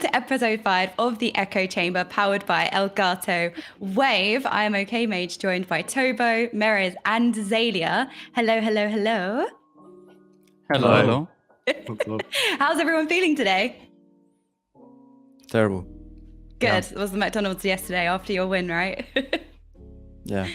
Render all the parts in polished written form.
to episode 5 of the Echo Chamber, powered by Elgato Wave. I am OK Mage, joined by Tobo, Meeres, and Zaelia. Hello, hello, hello. Hello. How's everyone feeling today? Terrible. Good. Yeah. It was the McDonald's yesterday after your win, right? Yeah.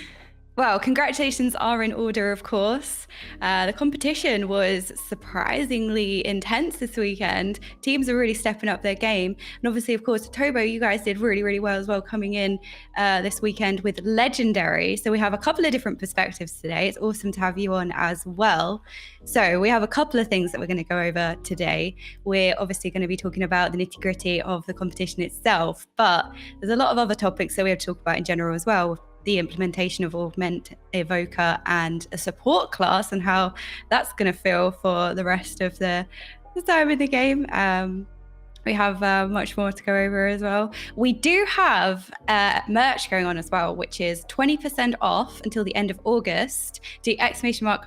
Well, congratulations are in order, of course. The competition was surprisingly intense this weekend. Teams are really stepping up their game. And obviously, of course, Tobo, you guys did really, really well as well coming in this weekend with Legendary. So we have a couple of different perspectives today. It's awesome to have you on as well. So we have a couple of things that we're going to go over today. We're obviously going to be talking about the nitty gritty of the competition itself, but there's a lot of other topics that we have to talk about in general as well. The implementation of Augment, Evoker, and a support class, and how that's going to feel for the rest of the time in the game. We have much more to go over as well. We do have merch going on as well, which is 20% off until the end of August. Do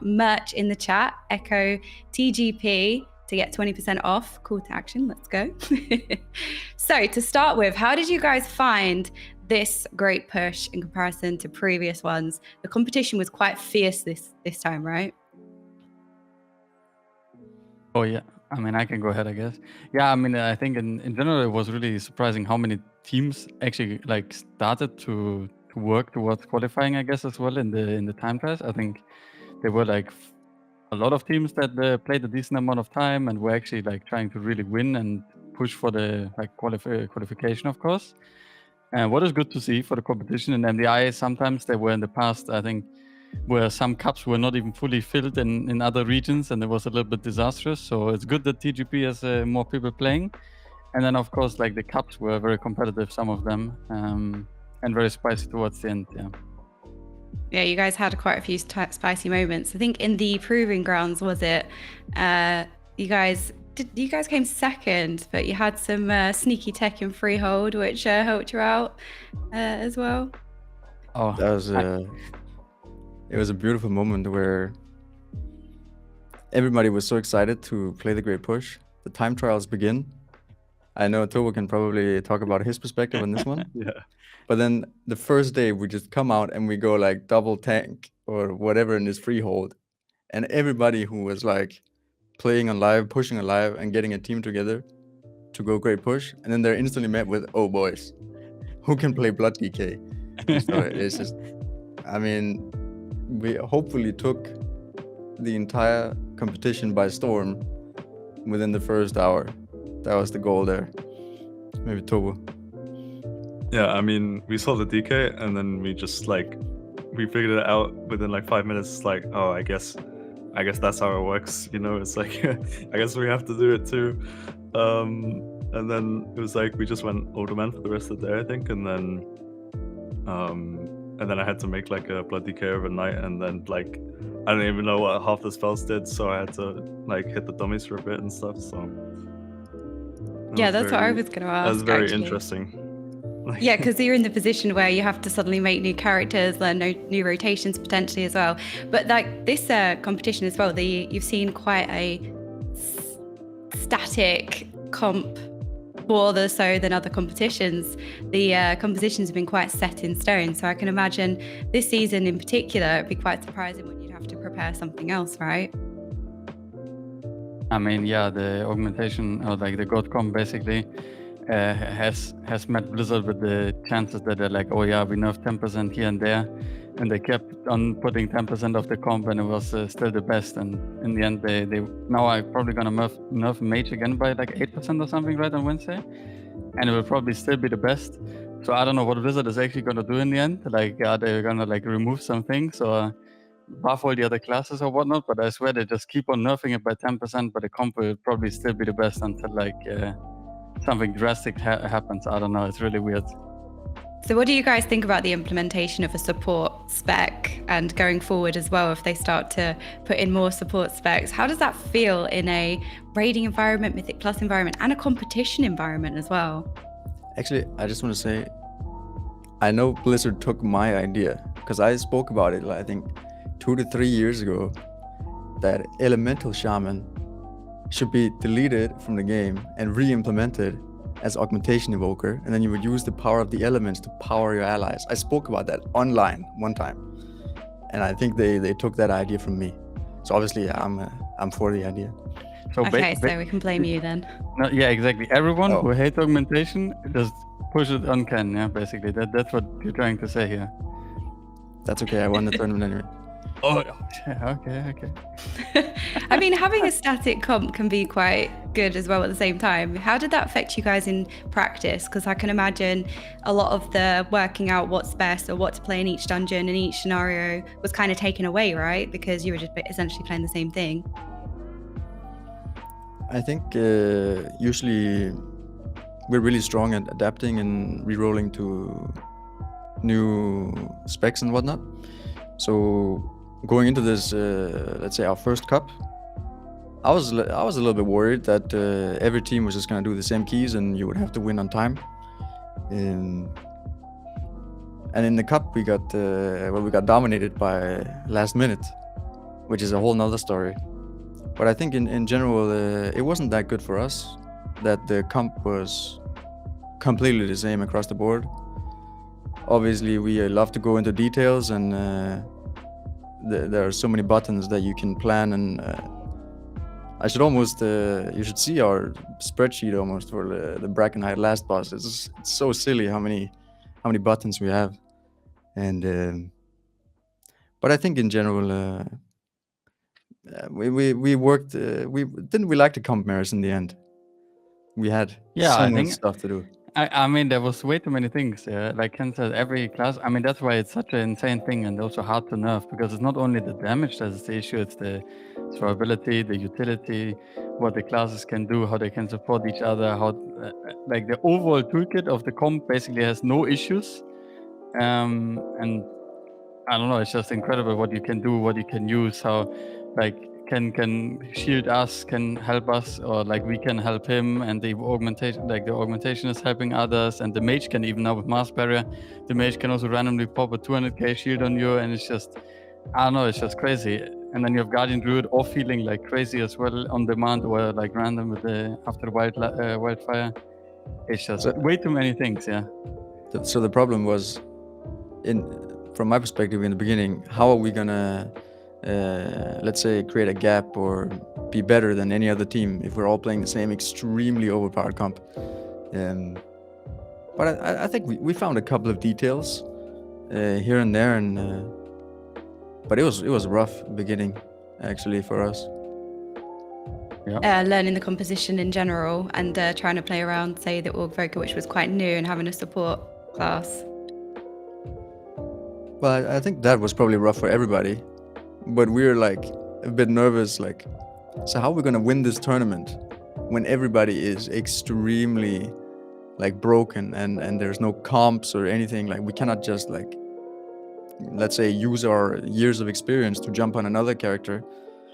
!merch in the chat, Echo TGP, to get 20% off. Call to action, let's go. So to start with, how did you guys find this great push in comparison to previous ones? The competition was quite fierce this time, right? Oh yeah, I mean, I can go ahead, I guess. Yeah, I mean, I think in general it was really surprising how many teams actually like started to work towards qualifying, I guess, as well in the time trials. I think there were like a lot of teams that played a decent amount of time and were actually like trying to really win and push for the like qualification, of course. And what is good to see for the competition in MDI, sometimes they were in the past, I think, where some cups were not even fully filled in other regions, and it was a little bit disastrous. So it's good that TGP has more people playing. And then, of course, like the cups were very competitive, some of them, and very spicy towards the end. Yeah, you guys had quite a few spicy moments. I think in the Proving Grounds, was it? You guys came second, but you had some sneaky tech in Freehold, which helped you out as well. Oh, that was it was a beautiful moment where everybody was so excited to play the Great Push. The time trials begin. I know Tobo can probably talk about his perspective on this one. Yeah. But then the first day we just come out and we go like double tank or whatever in this Freehold, and everybody who was like playing on live, pushing on live, and getting a team together to go Great Push, and then they're instantly met with, oh boys, who can play Blood DK? So it's just, I mean, we hopefully took the entire competition by storm within the first hour. That was the goal there. Maybe Tobo. Yeah, I mean, we saw the DK and then we just like, we figured it out within like 5 minutes. Like, oh, I guess that's how it works, you know. It's like I guess we have to do it too. And then it was like we just went Alderman for the rest of the day, I think, and then I had to make like a Blood DK overnight, and then like I don't even know what half the spells did, so I had to like hit the dummies for a bit and stuff. So yeah, that's what I was going to ask. That was very actually interesting. Yeah, because you're in the position where you have to suddenly make new characters, learn new rotations potentially as well. But like this competition as well, you've seen quite a static comp more so than other competitions. The compositions have been quite set in stone. So I can imagine this season in particular, it'd be quite surprising when you'd have to prepare something else, right? I mean, yeah, the augmentation or like the god comp basically has met Blizzard with the chances that they're like, oh yeah, we nerfed 10% here and there, and they kept on putting 10% of the comp, and it was still the best. And in the end, they now are probably gonna nerf Mage again by like 8% or something, right, on Wednesday, and it will probably still be the best. So I don't know what Blizzard is actually gonna do in the end. Like, are they gonna like remove some things or buff all the other classes or whatnot? But I swear they just keep on nerfing it by 10%, but the comp will probably still be the best until like something drastic happens. I don't know, it's really weird. So what do you guys think about the implementation of a support spec and going forward as well, if they start to put in more support specs? How does that feel in a raiding environment, Mythic Plus environment, and a competition environment as well? Actually, I just want to say, I know Blizzard took my idea because I spoke about it, I think 2 to 3 years ago, that Elemental Shaman should be deleted from the game and re-implemented as augmentation evoker, and then you would use the power of the elements to power your allies. I spoke about that online one time, and I think they took that idea from me. So obviously, I'm for the idea. So Okay, so we can blame you then. No, yeah, exactly. Everyone Oh. who hates augmentation just push it on Ken. Yeah, basically that's what you're trying to say here. That's okay. I won the tournament anyway. Oh, yeah, okay. I mean, having a static comp can be quite good as well at the same time. How did that affect you guys in practice? Because I can imagine a lot of the working out what's best or what to play in each dungeon and each scenario was kind of taken away, right? Because you were just essentially playing the same thing. I think usually we're really strong at adapting and re-rolling to new specs and whatnot. So going into this, let's say our first cup, I was a little bit worried that every team was just gonna do the same keys and you would have to win on time. And in the cup we got dominated by last minute, which is a whole nother story. But I think in general it wasn't that good for us that the comp was completely the same across the board. Obviously we love to go into details, and there are so many buttons that you can plan, and I should almost you should see our spreadsheet almost for the Brackenhide last boss. It's so silly how many buttons we have, and but I think in general we worked. We like the comp mirrors in the end. We had so much stuff to do. I mean, there was way too many things. Like Ken said, every class. I mean, that's why it's such an insane thing and also hard to nerf, because it's not only the damage that's the issue, it's the survivability, the utility, what the classes can do, how they can support each other, how like the overall toolkit of the comp basically has no issues. And I don't know, it's just incredible what you can do, what you can use, how like can shield us, can help us, or like we can help him, and the augmentation is helping others, and the mage can, even now with Mass Barrier, the mage can also randomly pop a 200k shield on you, and it's just, I don't know, it's just crazy. And then you have Guardian Druid or feeling like crazy as well on demand, or like random with the after wildfire. It's just way too many things, yeah. So the problem was, from my perspective in the beginning, how are we gonna let's say create a gap or be better than any other team if we're all playing the same extremely overpowered comp? But I think we found a couple of details here and there, and but it was rough beginning actually for us. Learning the composition in general and trying to play around, say, the Org Voker, which was quite new, and having a support class. Well, I think that was probably rough for everybody, but we're like a bit nervous, like, so how are we gonna win this tournament when everybody is extremely like broken and there's no comps or anything? Like, we cannot just, like, let's say, use our years of experience to jump on another character.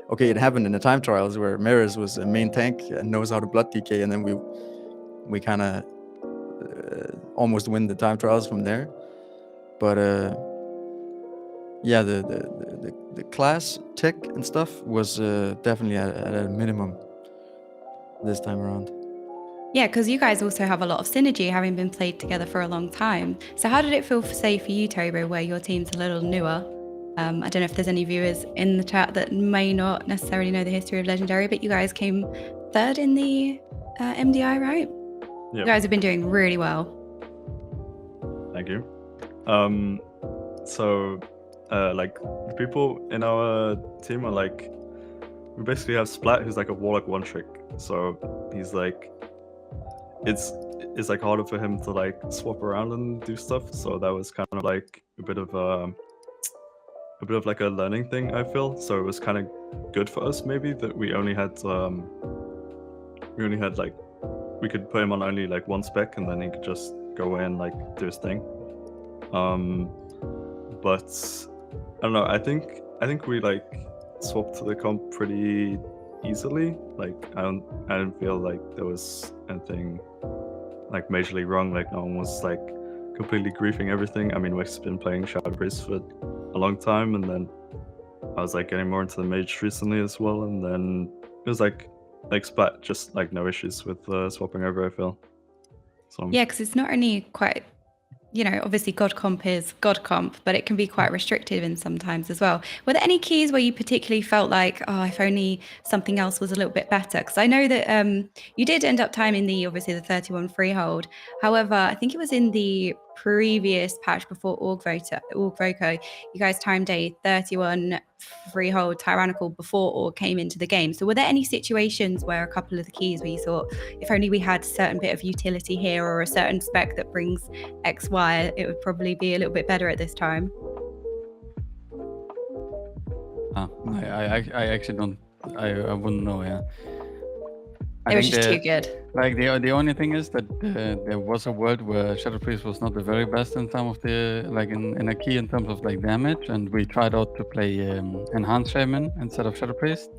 Okay, it happened in the time trials where Meeres was a main tank and knows how to blood DK, and then we kind of almost win the time trials from there. But yeah, the class tech and stuff was definitely at a minimum this time around. Yeah, because you guys also have a lot of synergy, having been played together for a long time. So how did it feel, say, for you, Tobo, where your team's a little newer? I don't know if there's any viewers in the chat that may not necessarily know the history of Legendary, but you guys came third in the MDI, right? Yep. You guys have been doing really well. Thank you. So like, the people in our team are like, we basically have Splat, who's like a Warlock one trick. So he's like, it's like harder for him to like swap around and do stuff. So that was kind of like a bit of like a learning thing, I feel. So it was kind of good for us, maybe, that we only had like, we could put him on only like one spec, and then he could just go in, like, do his thing. But I don't know, I think we like swapped to the comp pretty easily. Like, I didn't feel like there was anything like majorly wrong. Like, no one was like completely griefing everything. I mean, Wex been playing Shadow Priest for a long time, and then I was like getting more into the mage recently as well, and then it was like Splat, just like no issues with swapping over, I feel. So Yeah, because it's not only quite, obviously God comp is God comp, but it can be quite restrictive in sometimes as well. Were there any keys where you particularly felt like, oh, if only something else was a little bit better? Because I know that you did end up timing obviously the 31 freehold. However, I think it was in the previous patch before Org Voco, you guys timed a 31 freehold tyrannical before Org came into the game. So were there any situations where a couple of the keys where you thought, if only we had a certain bit of utility here or a certain spec that brings XY, it would probably be a little bit better at this time? I actually don't. I wouldn't know. Yeah. It was just too good. Like the only thing is that there was a world where Shadow Priest was not the very best in some of the in a key in terms of like damage, and we tried out to play Enhanced Shaman instead of Shadow Priest.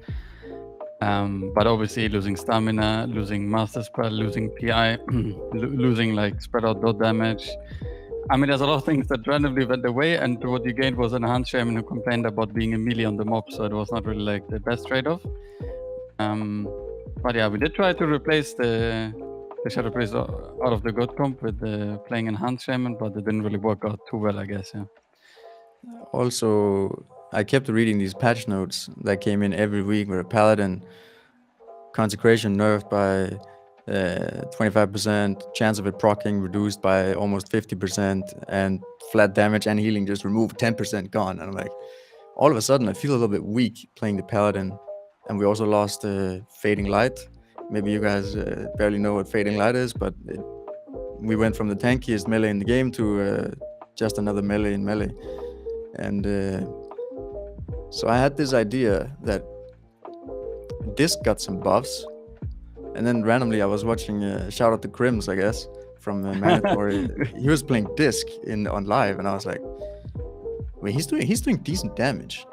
But obviously losing stamina, losing master spell, losing PI, losing like spread out dot damage. I mean, there's a lot of things that randomly went away, and what you gained was an Enhanced Shaman who complained about being a melee on the mob, so it was not really like the best trade-off. But yeah, we did try to replace the Shadow Priest out of the God comp with playing Enhanced Shaman, but it didn't really work out too well, I guess. Yeah. Also, I kept reading these patch notes that came in every week where Paladin consecration nerfed by 25%, chance of it proccing reduced by almost 50%, and flat damage and healing just removed 10% gone. And I'm like, all of a sudden I feel a little bit weak playing the Paladin. And we also lost Fading Light. Maybe you guys barely know what Fading Light is, but we went from the tankiest melee in the game to just another melee in melee. And so I had this idea that Disc got some buffs. And then randomly I was watching shout out to Crims, I guess, from Mandatory. He was playing Disc on live, and I was like, wait, he's doing decent damage.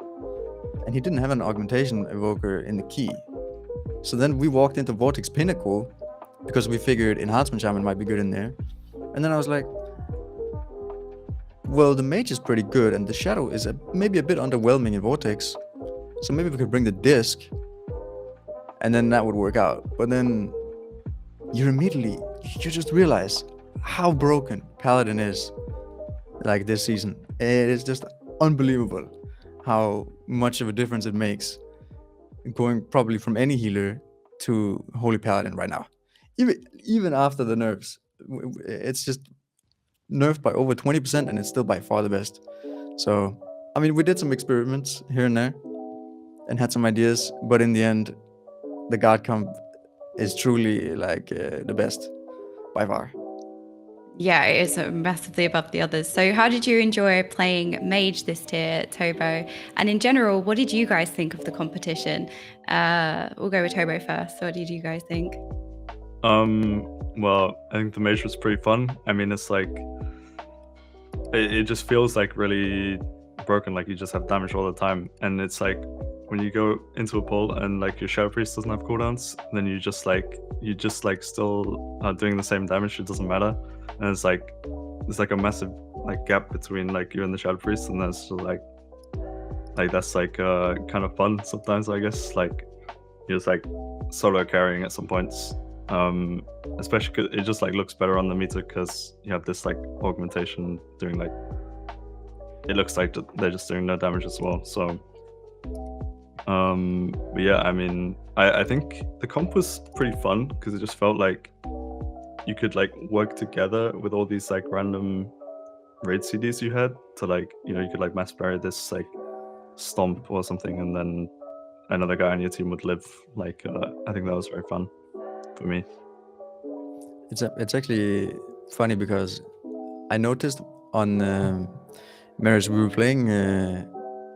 And he didn't have an augmentation evoker in the key. So then we walked into Vortex Pinnacle because we figured Enhancement Shaman might be good in there. And then I was like, well, the mage is pretty good and the shadow is maybe a bit underwhelming in Vortex. So maybe we could bring the disc and then that would work out. But then you just realize how broken Paladin is like this season. It is just unbelievable how much of a difference it makes going probably from any healer to Holy Paladin right now. Even after the nerfs, it's just nerfed by over 20% and it's still by far the best. So, I mean, we did some experiments here and there and had some ideas, but in the end, the God comp is truly like the best by far. Yeah, it is massively above the others. So how did you enjoy playing Mage this tier, Tobo? And in general, what did you guys think of the competition? We'll go with Tobo first. So what did you guys think? Well, I think the Mage was pretty fun. I mean, it's like, it just feels like really broken, like you just have damage all the time. And it's like, when you go into a pull and like your Shadow Priest doesn't have cooldowns, then you just like still are doing the same damage, it doesn't matter. And it's like there's like a massive like gap between like you and the Shadow Priest, and that's like that's like kind of fun sometimes, I guess. Like you're just like solo carrying at some points, especially because it just like looks better on the Mythic because you have this like augmentation doing like, it looks like they're just doing no damage as well. So but yeah, I mean, I think the comp was pretty fun because it just felt like you could like work together with all these like random raid CDs you had to like, you know, you could like mass bury this like stomp or something, and then another guy on your team would live. Like I think that was very fun for me. It's actually funny because I noticed on Meeres we were playing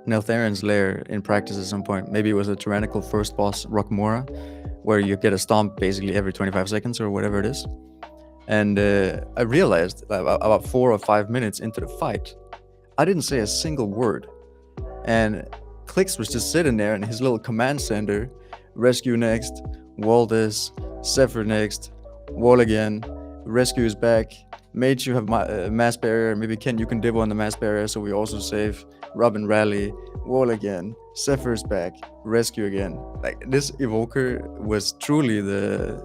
Neltharin's Lair in practice at some point. Maybe it was a tyrannical first boss Rockmora, where you get a stomp basically every 25 seconds or whatever it is. And I realized about 4 or 5 minutes into the fight, I didn't say a single word. And Clix was just sitting there in his little command center, rescue next, wall this, Zephyr next, wall again, rescue is back, mage you have mass barrier, maybe Ken you can div on the mass barrier so we also save, Robin rally, wall again, Zephyr's back, rescue again. Like this evoker was truly the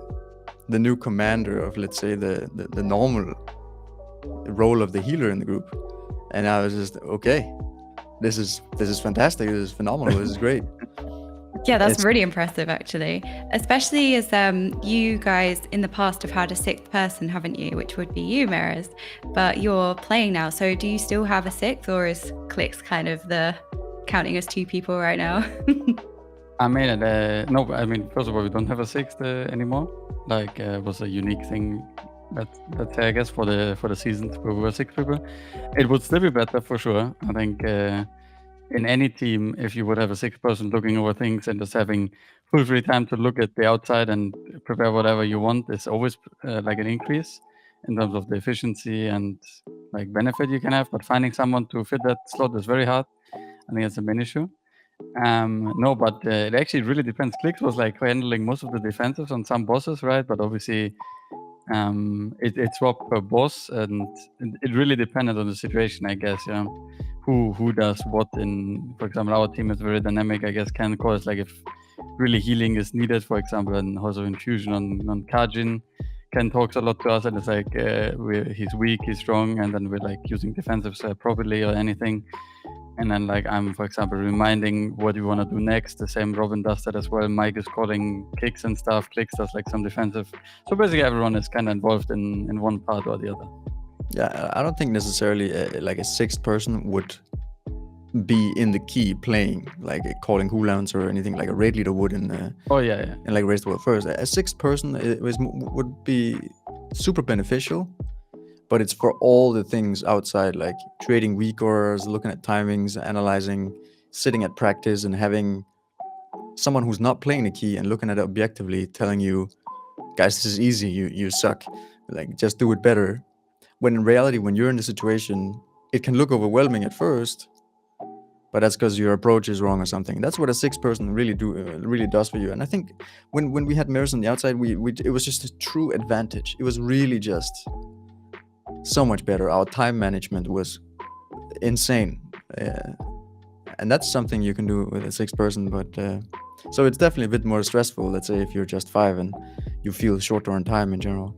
the new commander of, let's say, the normal role of the healer in the group. And I was just, okay, this is fantastic, this is phenomenal, this is great. Yeah, that's really impressive, actually. Especially as you guys in the past have had a sixth person, haven't you? Which would be you, Meeres. But you're playing now. So do you still have a sixth, or is Clix kind of the counting as two people right now? I mean, no. I mean, first of all, we don't have a sixth anymore. Like, it was a unique thing. Let's say, I guess, for the seasons where we were 6 people, it would still be better for sure. I think in any team, if you would have a sixth person looking over things and just having full free time to look at the outside and prepare whatever you want, is always like an increase in terms of the efficiency and like benefit you can have. But finding someone to fit that slot is very hard. I think it's a main issue. No, but it actually really depends. Clix was like handling most of the defensives on some bosses, right? But obviously, it swapped per boss, and it really depended on the situation, I guess. Yeah, who does what in? For example, our team is very dynamic. I guess Ken calls like if really healing is needed, for example, and also infusion on Kajin. Ken talks a lot to us, and it's like he's weak, he's strong, and then we're like using defensives properly or anything. And then like I'm, for example, reminding what you want to do next. The same Robin does that as well. Mike is calling kicks and stuff. Clix does like some defensive. So basically everyone is kind of involved in one part or the other. Yeah, I don't think necessarily like a sixth person would be in the key playing, like calling cooldowns or anything like a raid leader would in in like Race the World First. A sixth person would be super beneficial, but it's for all the things outside, like creating weak auras, looking at timings, analyzing, sitting at practice, and having someone who's not playing the key and looking at it objectively telling you, guys, this is easy, you suck, like just do it better. When in reality, when you're in the situation, it can look overwhelming at first, but that's because your approach is wrong or something. That's what a sixth person really does for you. And I think when we had Meeres on the outside, it was just a true advantage. It was really just so much better. Our time management was insane, and that's something you can do with a sixth person. But so it's definitely a bit more stressful, let's say, if you're just 5 and you feel shorter on time in general.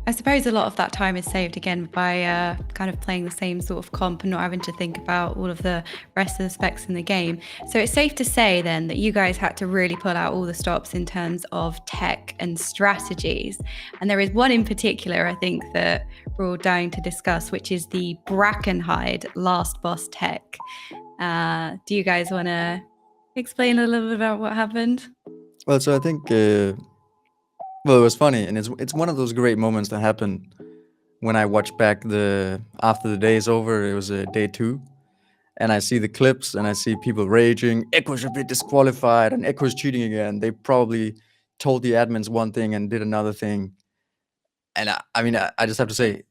I suppose a lot of that time is saved again by kind of playing the same sort of comp and not having to think about all of the rest of the specs in the game. So it's safe to say then that you guys had to really pull out all the stops in terms of tech and strategies. And there is one in particular, I think, that we're all dying to discuss, which is the Brackenhide last boss tech. Do you guys want to explain a little bit about what happened? Well, so I think well, it was funny, and it's one of those great moments that happen when I watch back after the day is over. It was day 2, and I see the clips and I see people raging. Echo should be disqualified, and Echo's cheating again. They probably told the admins one thing and did another thing. And I mean, I just have to say,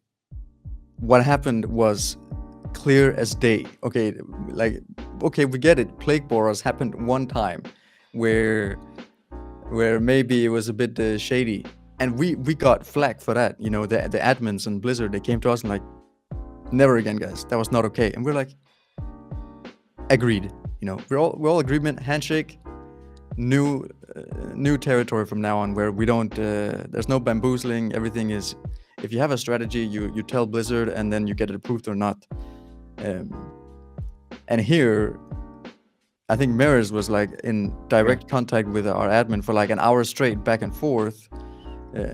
what happened was clear as day. Okay, we get it. Plague Borers happened one time, where maybe it was a bit shady, and we got flack for that. You know, the admins and Blizzard, they came to us and like, never again, guys, that was not okay. And we're like, agreed. You know, we're all agreement, handshake, new territory from now on, where we don't there's no bamboozling. Everything is, if you have a strategy, you tell Blizzard and then you get it approved or not. And here I think Meeres was like in direct contact with our admin for like an hour straight, back and forth.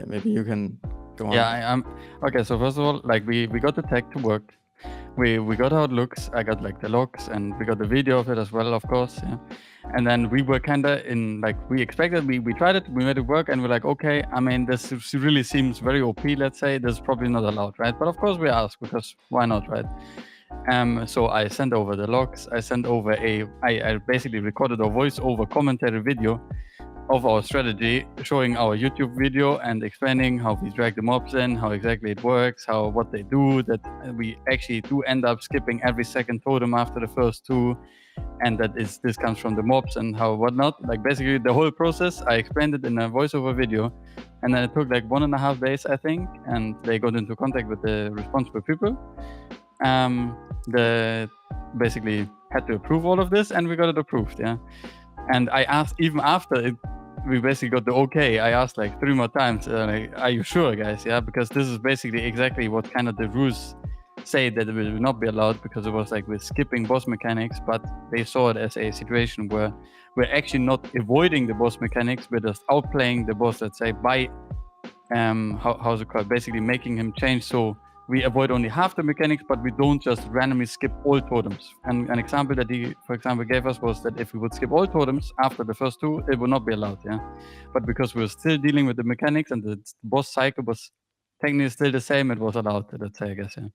Maybe you can go on. Yeah, okay. So first of all, like we got the tech to work. We got how it looks. I got like the logs, and we got the video of it as well, of course. Yeah. And then we were kind of in like, we expected, we tried it, we made it work, and we're like, okay, I mean, this really seems very OP, let's say. This is probably not allowed, right? But of course we asked, because why not, right? So I sent over the logs. I sent over I basically recorded a voice-over commentary video of our strategy, showing our YouTube video and explaining how we drag the mobs in, how exactly it works, what they do, that we actually do end up skipping every second totem after the first 2, and that this comes from the mobs and how whatnot. Like basically the whole process, I explained it in a voice-over video, and then it took like 1.5 days, I think, and they got into contact with the responsible people. They basically had to approve all of this, and we got it approved. Yeah, and I asked, even after it we basically got the okay. I asked like 3 more times, like, are you sure, guys? Yeah, because this is basically exactly what kind of the rules say that it will not be allowed, because it was like we're skipping boss mechanics, but they saw it as a situation where we're actually not avoiding the boss mechanics, we're just outplaying the boss, let's say, by how's it called? Basically making him change so we avoid only half the mechanics, but we don't just randomly skip all totems. And an example that he, for example, gave us was that if we would skip all totems after the first 2, it would not be allowed, yeah. But because we were still dealing with the mechanics and the boss cycle was technically still the same, it was allowed, let's say, I guess, yeah.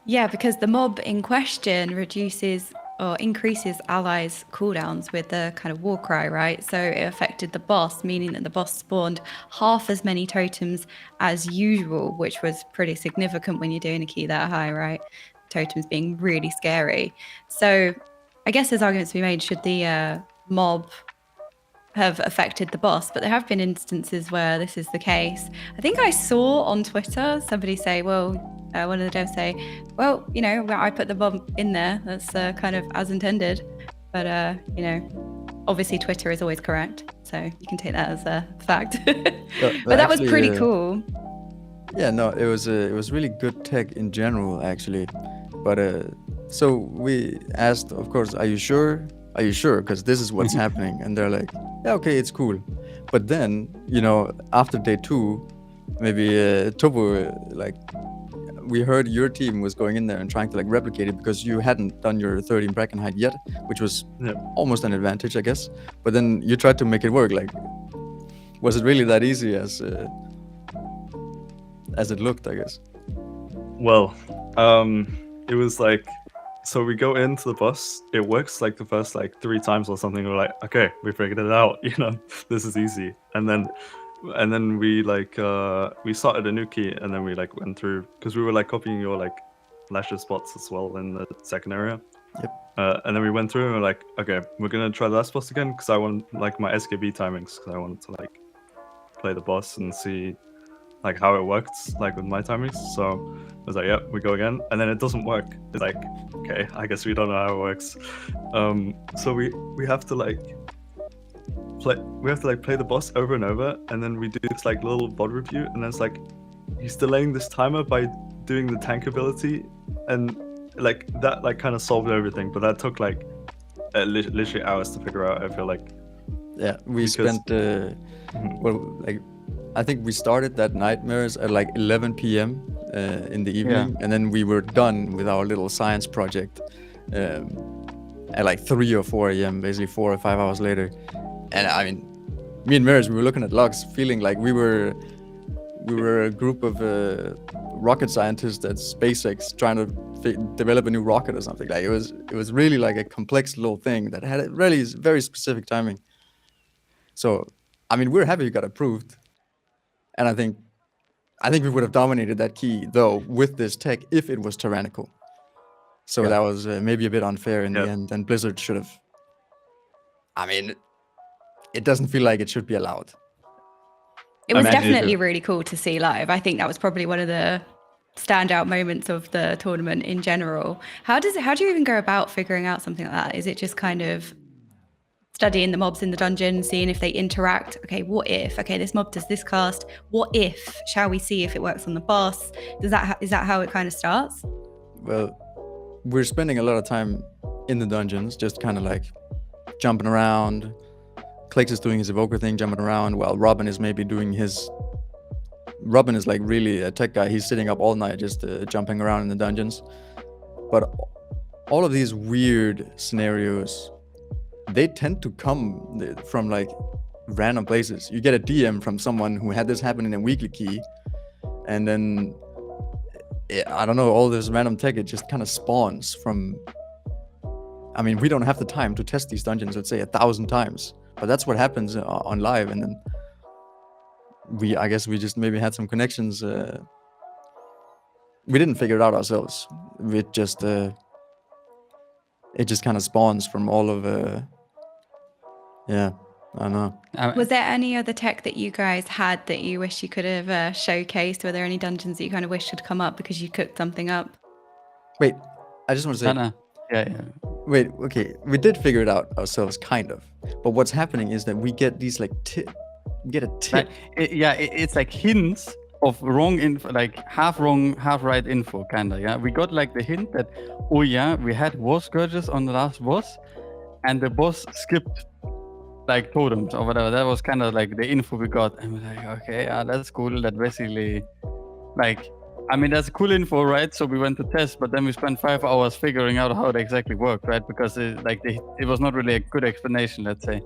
Yeah, because the mob in question reduces or increases allies' cooldowns with the kind of war cry, right? So it affected the boss, meaning that the boss spawned half as many totems as usual, which was pretty significant when you're doing a key that high, right? Totems being really scary. So I guess there's arguments to be made, should the mob have affected the boss, but there have been instances where this is the case. I think I saw on Twitter somebody say, well, one of the devs say, well, you know, I put the mob in there, that's kind of as intended. But, you know, obviously Twitter is always correct, so you can take that as a fact. But that was pretty cool. Yeah, no, it was really good tech in general, actually. But so we asked, of course, are you sure? Are you sure? Because this is what's happening. And they're like, yeah, okay, it's cool. But then, you know, after day 2, maybe Tobo, like, we heard your team was going in there and trying to like replicate it because you hadn't done your 13 bracken height yet, which was almost an advantage, I guess. But then you tried to make it work. Like, was it really that easy as it looked, I guess? Well, it was like, so we go into the boss, it works like the first like 3 times or something. We're like, okay, we figured it out, you know, this is easy. And then we like we started a new key, and then we like went through, because we were like copying your like lasher spots as well in the second area. Yep. And then we went through and we're like, okay, we're gonna try the last boss again, because I want like my SKB timings, because I wanted to like play the boss and see like how it worked like with my timings. So I was like, yeah, we go again, and then it doesn't work. It's like, okay, I guess we don't know how it works. So we have to like play the boss over and over, and then we do this like little VOD review, and then it's like he's delaying this timer by doing the tank ability, and like that like kind of solved everything. But that took like literally hours to figure out, I feel like. Yeah, we spent well, like, I think we started that nightmares at like 11 p.m. In the evening, and then we were done with our little science project at like 3 or 4 a.m. basically 4 or 5 hours later. And I mean, me and Meeres, we were looking at logs, feeling like we were a group of rocket scientists at SpaceX trying to develop a new rocket or something. Like it was really like a complex little thing that had a really very specific timing. So, I mean, we're happy we got approved, and I think we would have dominated that key though with this tech if it was tyrannical. So that was maybe a bit unfair in the end, and Blizzard should have. I mean, it doesn't feel like it should be allowed. It was definitely really cool to see live. I think that was probably one of the standout moments of the tournament in general. How do you even go about figuring out something like that? Is it just kind of studying the mobs in the dungeon, seeing if they interact? Okay, what if? Okay, this mob does this cast. What if? Shall we see if it works on the boss? Is that how it kind of starts? Well, we're spending a lot of time in the dungeons, just kind of like jumping around. Klix is doing his evoker thing, jumping around, while Robin is maybe doing his... Robin is like really a tech guy. He's sitting up all night just jumping around in the dungeons. But all of these weird scenarios, they tend to come from like random places. You get a DM from someone who had this happen in a weekly key, and then I don't know, all this random tech, it just kind of spawns from... I mean, we don't have the time to test these dungeons, let's say 1,000 times. But that's what happens on live, and then I guess we just maybe had some connections. We didn't figure it out ourselves. It just kind of spawns from all of I don't know. Was there any other tech that you guys had that you wish you could have showcased? Were there any dungeons that you kind of wished had come up because you cooked something up? Wait, I just want to say... Yeah. Wait, okay, we did figure it out ourselves, kind of. But what's happening is that we get these like we get a tip. It's like hints of wrong info, like half wrong, half right info, kinda. Yeah, we got like the hint that, oh yeah, we had war scourges on the last boss, and the boss skipped like totems or whatever. That was kind of like the info we got, and we're like, okay, yeah, that's cool. That basically, like, I mean, that's cool info, right? So we went to test, but then we spent 5 hours figuring out how it exactly worked, right? Because it was not really a good explanation, let's say.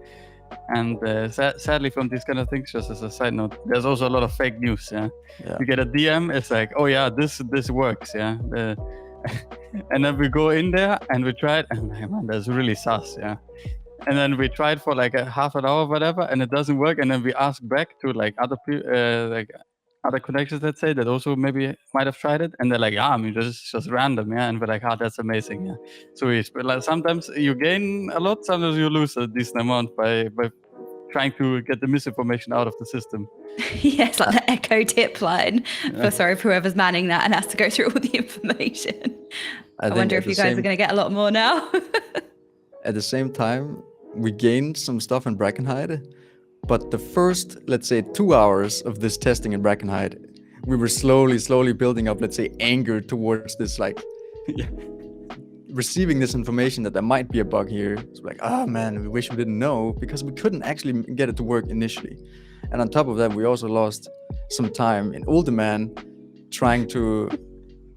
And sadly, from these kind of things, just as a side note, there's also a lot of fake news. Yeah, Yeah. you get a DM, it's like, oh yeah, this works. Yeah, and then we go in there and we try it, and man, that's really sus. Yeah, and then we tried for like a half an hour, or whatever, and it doesn't work. And then we ask back to like other connections, let's say, that also maybe might have tried it, and they're like, yeah, I mean, this is just random. Yeah, and we're like, that's amazing. Yeah, so like, sometimes you gain a lot, sometimes you lose a decent amount by trying to get the misinformation out of the system. Yes, like the echo tip line. Yeah. Sorry for whoever's manning that and has to go through all the information. I think wonder at if the you guys same- are going to get a lot more now. At the same time, we gained some stuff in Brackenhide, but the first, let's say, 2 hours of this testing in Brackenhide, we were slowly building up, let's say, anger towards this, like, receiving this information that there might be a bug here. It's like, oh man, we wish we didn't know, because we couldn't actually get it to work initially. And on top of that, we also lost some time in Ultiman trying to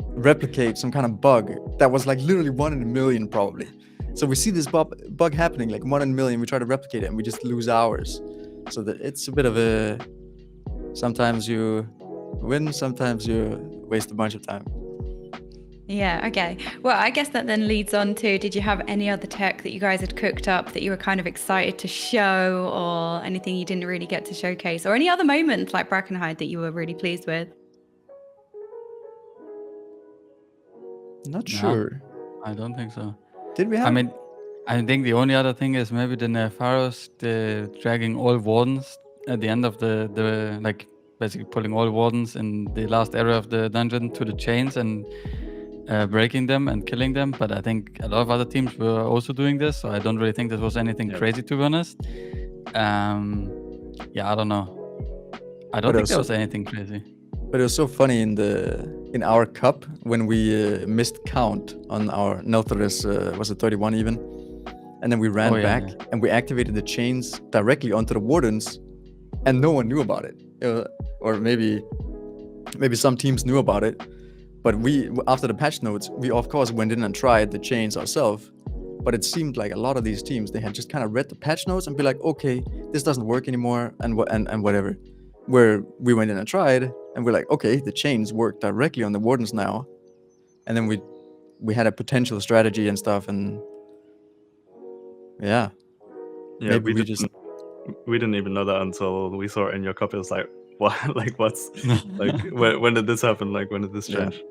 replicate some kind of bug that was like literally 1 in a million probably. So we see this bug happening, like 1 in a million, we try to replicate it and we just lose hours. So that it's a bit of a, sometimes you win, sometimes you waste a bunch of time. Yeah, okay. Well, I guess that then leads on to, did you have any other tech that you guys had cooked up that you were kind of excited to show, or anything you didn't really get to showcase, or any other moments like Brackenhide that you were really pleased with? Not No. sure. I don't think so. Did we have? I mean, I think the only other thing is maybe the Nefaros, the dragging all wardens at the end of the like basically pulling all wardens in the last area of the dungeon to the chains and breaking them and killing them. But I think a lot of other teams were also doing this, so I don't really think this was anything crazy, to be honest. Yeah, I don't know. I don't think there was anything crazy. But it was so funny in our cup when we missed count on our Neltharis, was it 31 even? And then we ran back and we activated the chains directly onto the wardens, and no one knew about it. Or maybe some teams knew about it, but we, after the patch notes, we of course went in and tried the chains ourselves. But it seemed like a lot of these teams, they had just kind of read the patch notes and be like, okay, this doesn't work anymore, and whatever. Where we went in and tried, and we're like, okay, the chains work directly on the wardens now. And then we had a potential strategy and stuff, and yeah, maybe we didn't even know that until we saw it in your copy. It was like, what? Like, what's like, when did this happen? Like, when did this change? Yeah.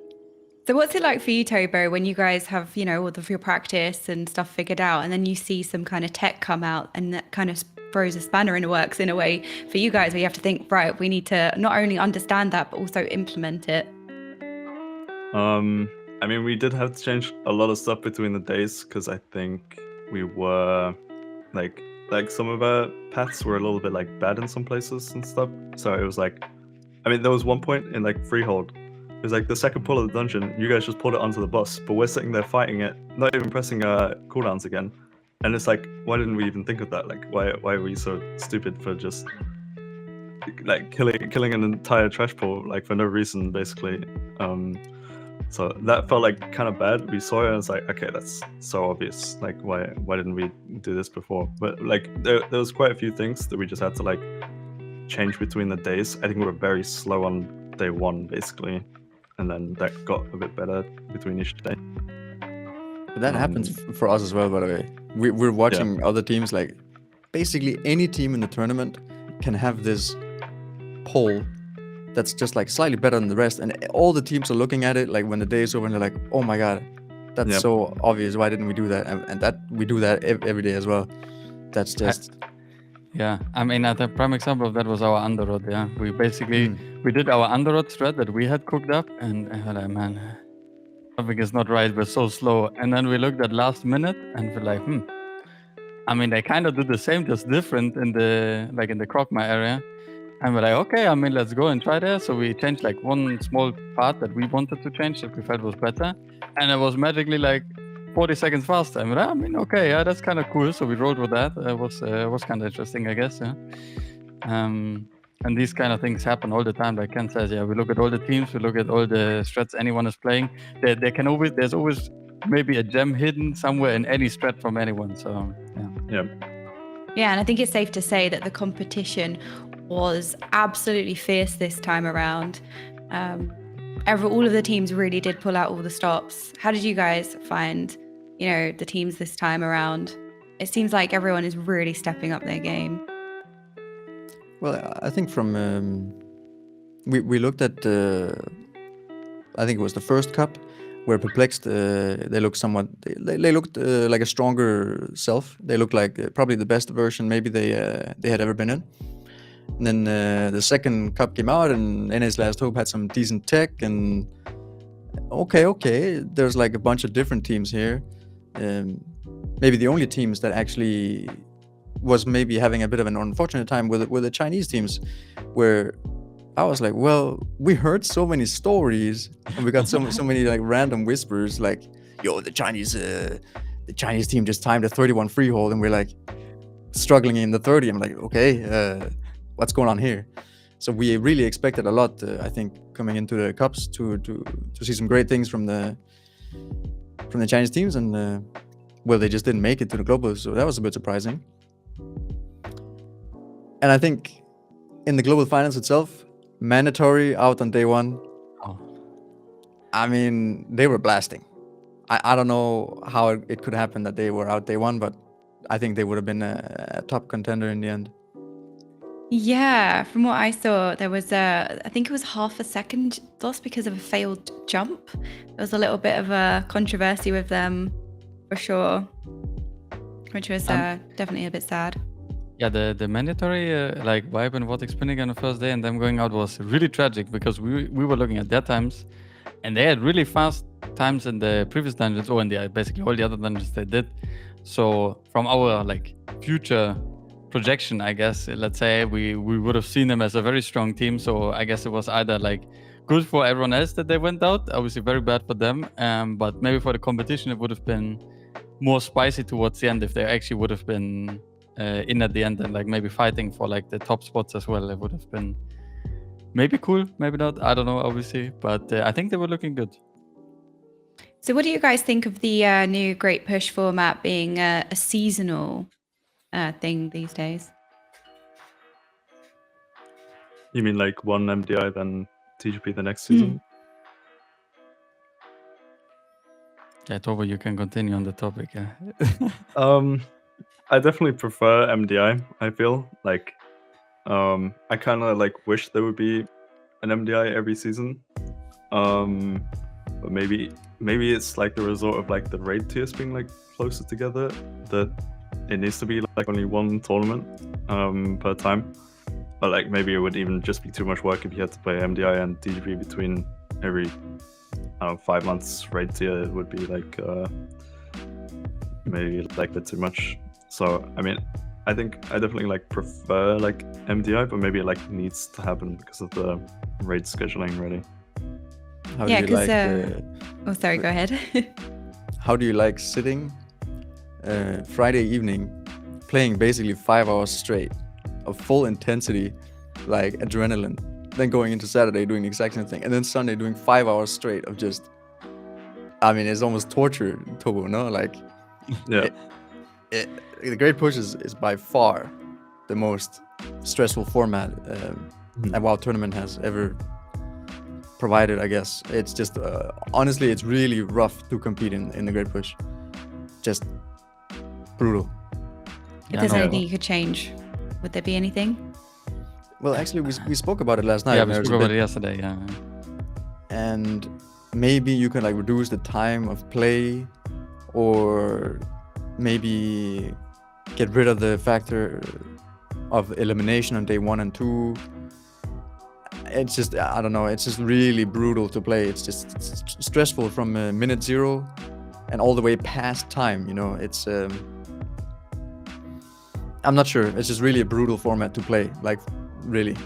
So what's it like for you, Tobo, when you guys have, you know, all of your practice and stuff figured out, and then you see some kind of tech come out, and that kind of throws a spanner in the works in a way for you guys, where you have to think, right, we need to not only understand that, but also implement it? I mean, we did have to change a lot of stuff between the days, because I think we were like some of our paths were a little bit like bad in some places and stuff. So it was like, I mean, there was one point in like Freehold, it was like the second pull of the dungeon, you guys just pulled it onto the boss, but we're sitting there fighting it, not even pressing cooldowns again. And it's like, why didn't we even think of that? Like, why are we so stupid for just like killing an entire trash pool, like for no reason, basically. So that felt like kind of bad. We saw it and it's like, okay, that's so obvious. Like, why didn't we do this before? But like, there was quite a few things that we just had to like change between the days. I think we were very slow on day one, basically, and then that got a bit better between each day. But that happens for us as well, by the way. We're watching other teams, like basically any team in the tournament can have this poll that's just like slightly better than the rest, and all the teams are looking at it like when the day is over and they're like, oh my god, that's so obvious, why didn't we do that? And that we do that every day as well. That's just I mean, the prime example of that was our underrod. We basically we did our underrod strat that we had cooked up, and we're like, man, something is not right. We're so slow. And then we looked at last minute and we're like, I mean, they kind of do the same, just different in the Krogma area. And we're like, okay, I mean, let's go and try there. So we changed like one small part that we wanted to change that we felt was better. And it was magically like 40 seconds faster. And we're like, I mean, okay, yeah, that's kind of cool. So we rolled with that. It was kind of interesting, I guess. Yeah. And these kind of things happen all the time. Like Ken says, yeah, we look at all the teams, we look at all the strats anyone is playing. There's always maybe a gem hidden somewhere in any strat from anyone. So Yeah. Yeah, and I think it's safe to say that the competition was absolutely fierce this time around. All of the teams really did pull out all the stops. How did you guys find, the teams this time around? It seems like everyone is really stepping up their game. Well, I think from we looked at I think it was the first cup where Perplexed they looked somewhat they looked like a stronger self. They looked like probably the best version maybe they had ever been in. And then the second cup came out and NA's Last Hope had some decent tech and okay, there's like a bunch of different teams here. Maybe the only teams that actually was maybe having a bit of an unfortunate time with the Chinese teams, where I was like, well, we heard so many stories and we got so many like random whispers like, yo, the Chinese team just timed a 31 freehold and we're like struggling in the 30. I'm like, okay, what's going on here? So we really expected a lot, I think, coming into the cups to see some great things from the Chinese teams, and well, they just didn't make it to the global, so that was a bit surprising. And I think in the global finals itself, mandatory out on day one. Oh. I mean, they were blasting. I don't know how it could happen that they were out day one, but I think they would have been a top contender in the end. Yeah, from what I saw, there was I think it was half a second loss because of a failed jump. There was a little bit of a controversy with them, for sure, which was definitely a bit sad. Yeah, the mandatory like vibe and Vortex spinning on the first day and them going out was really tragic because we were looking at their times and they had really fast times in the previous dungeons, or in basically all the other dungeons they did. So from our like future projection, I guess, let's say we would have seen them as a very strong team. So I guess it was either like good for everyone else that they went out, obviously very bad for them, but maybe for the competition it would have been more spicy towards the end if they actually would have been in at the end and like maybe fighting for like the top spots as well. It would have been maybe cool, maybe not, I don't know, obviously, but I think they were looking good. So what do you guys think of the new Great Push format being a seasonal thing these days? You mean like one MDI then TGP the next season? Yeah, Tobo, you can continue on the topic. Yeah. I definitely prefer MDI. I feel like I kind of like wish there would be an MDI every season. But maybe it's like the result of like the raid tiers being like closer together, that it needs to be like only one tournament per time. But like maybe it would even just be too much work if you had to play MDI and TGP between every 5 months raid tier. It would be like maybe like a bit too much. So I mean, I think I definitely like prefer like MDI, but maybe it like needs to happen because of the raid scheduling really. How do you like oh, sorry, go ahead. how do you like sitting Friday evening playing basically 5 hours straight of full intensity, like adrenaline, then going into Saturday doing the exact same thing, and then Sunday doing 5 hours straight of just, I mean, it's almost torture, Tobo, no? Like, yeah. The Great Push is by far the most stressful format a WoW tournament has ever provided, I guess. It's just, honestly, it's really rough to compete in the Great Push. Just brutal. If there's anything you could change, would there be anything? Well, actually, we spoke about it last night. Yeah, we spoke about it yesterday, yeah. And maybe you can like reduce the time of play, or maybe get rid of the factor of elimination on day 1 and 2. it's just, I don't know, it's just really brutal to play. It's just stressful from minute 0 and all the way past time, you know. It's I'm not sure. It's just really a brutal format to play, like, really.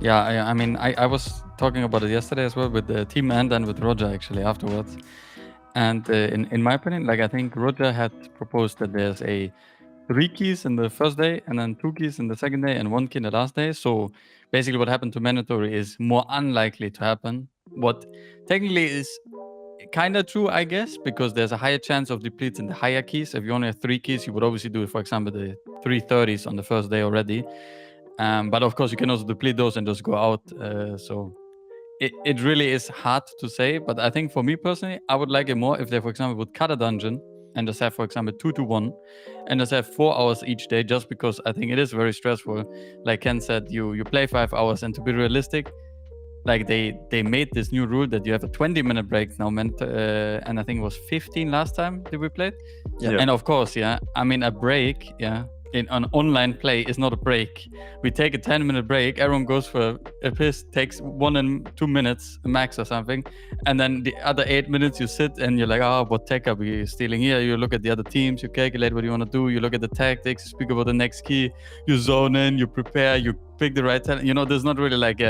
Yeah, I mean, I was talking about it yesterday as well with the team and then with Roger actually afterwards. And in my opinion, like, I think Roger had proposed that there's 3 keys in the first day and then 2 keys in the second day and 1 key in the last day. So basically what happened to mandatory is more unlikely to happen. What technically is kind of true, I guess, because there's a higher chance of depletes in the higher keys. If you only have 3 keys, you would obviously do, for example, the 3 30s on the first day already. But of course, you can also deplete those and just go out. So it really is hard to say. But I think for me personally, I would like it more if they, for example, would cut a dungeon and just have, for example, 2 to 1 and just have 4 hours each day, just because I think it is very stressful. Like Ken said, you play 5 hours, and to be realistic, like they made this new rule that you have a 20-minute break now, and I think it was 15 last time that we played. Yeah. And of course, I mean, a break, in an online play is not a break. We take a 10-minute break, everyone goes for a piss, takes 1 and 2 minutes max or something, and then the other 8 minutes you sit and you're like, what tech are we stealing here? You look at the other teams, you calculate what you want to do, you look at the tactics, you speak about the next key, you zone in, you prepare, you pick the right talent. You know, there's not really like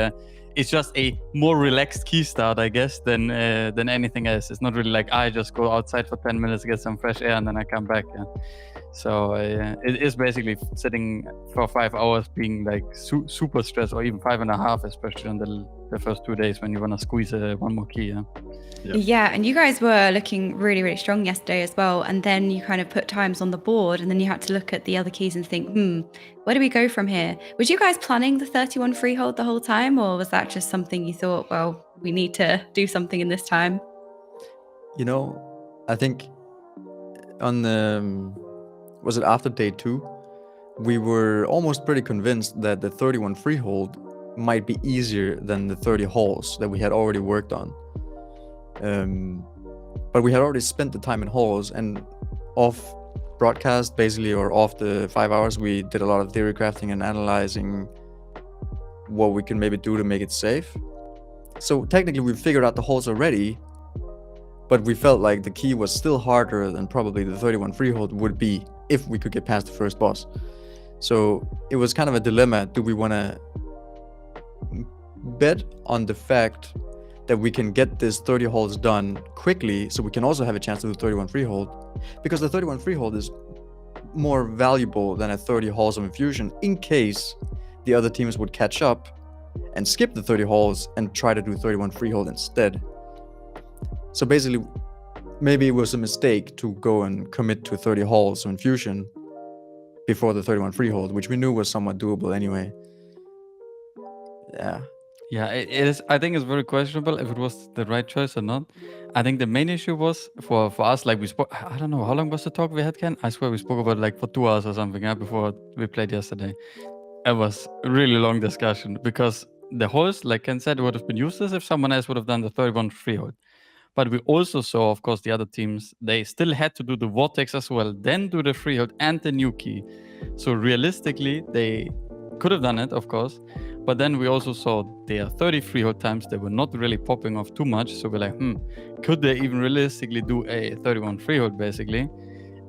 it's just a more relaxed key start, I guess, than anything else. It's not really like I just go outside for 10 minutes, get some fresh air, and then I come back. So it is basically sitting for 5 hours being like super stressed, or even 5.5, especially on the first 2 days when you want to squeeze 1 more key. Yeah, and you guys were looking really, really strong yesterday as well. And then you kind of put times on the board, and then you had to look at the other keys and think, where do we go from here? Was you guys planning the 31 freehold the whole time, or was that just something you thought, well, we need to do something in this time? You know, I think on the, was it after day 2? We were almost pretty convinced that the 31 freehold might be easier than the 30 halls that we had already worked on. But we had already spent the time in halls, and off broadcast, basically, or off the 5 hours, we did a lot of theory crafting and analyzing what we can maybe do to make it safe. So technically we figured out the halls already, but we felt like the key was still harder than probably the 31 freehold would be if we could get past the first boss. So it was kind of a dilemma. Do we want to bet on the fact that we can get this 30 halls done quickly, so we can also have a chance to do 31 freehold? Because the 31 freehold is more valuable than a 30 halls of infusion in case the other teams would catch up and skip the 30 halls and try to do 31 freehold instead. So basically, maybe it was a mistake to go and commit to 30 halls of infusion before the 31 freehold, which we knew was somewhat doable anyway. Yeah, it is. I think it's very questionable if it was the right choice or not. I think the main issue was for us, like we spoke, I don't know, how long was the talk we had, Ken? I swear we spoke about like for 2 hours or something before we played yesterday. It was a really long discussion because the halls, like Ken said, would have been useless if someone else would have done the 31 freehold. But we also saw, of course, the other teams, they still had to do the vortex as well, then do the freehold and the new key. So realistically, they could have done it, of course. But then we also saw their 30 freehold times, they were not really popping off too much. So we're like, could they even realistically do a 31 freehold, basically?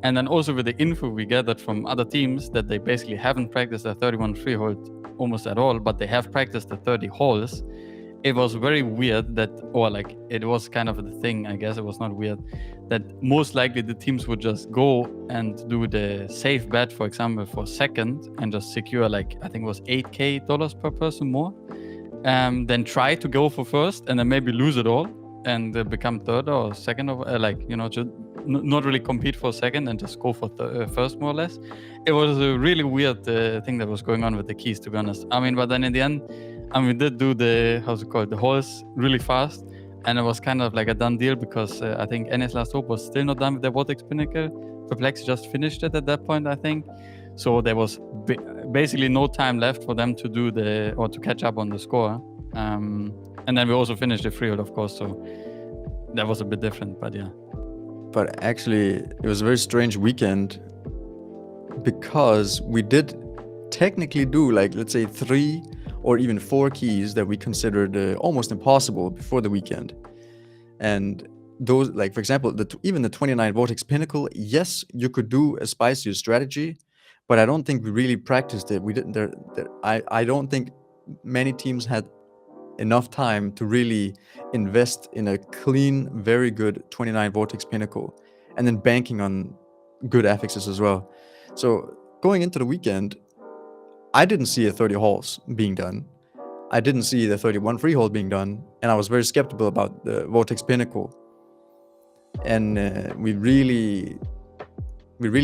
And then also with the info we gathered from other teams that they basically haven't practiced a 31 freehold almost at all, but they have practiced the 30 halls. It was very weird that, or like it was kind of the thing, I guess it was not weird, that most likely the teams would just go and do the safe bet, for example, for second and just secure like, I think it was $8,000 per person more, then try to go for first and then maybe lose it all and become third or second, or just not really compete for second and just go for first, more or less. It was a really weird thing that was going on with the keys, to be honest. I mean, but then in the end, we did do the halls really fast, and it was kind of like a done deal because I think NS Last Hope was still not done with the Vortex Pinnacle. Perplex just finished it at that point, I think. So there was basically no time left for them to do to catch up on the score. And then we also finished the freehold, of course, so that was a bit different, but yeah. But actually, it was a very strange weekend because we did technically do, like, let's say 3 or even 4 keys that we considered almost impossible before the weekend. And those, like for example, even the 29 Vortex Pinnacle, yes, you could do a spicier strategy, but I don't think we really practiced it. We didn't. I don't think many teams had enough time to really invest in a clean, very good 29 Vortex Pinnacle, and then banking on good affixes as well. So going into the weekend, I didn't see a 30 halls being done. I didn't see the 31 freehold being done, and I was very skeptical about the Vortex Pinnacle. And we really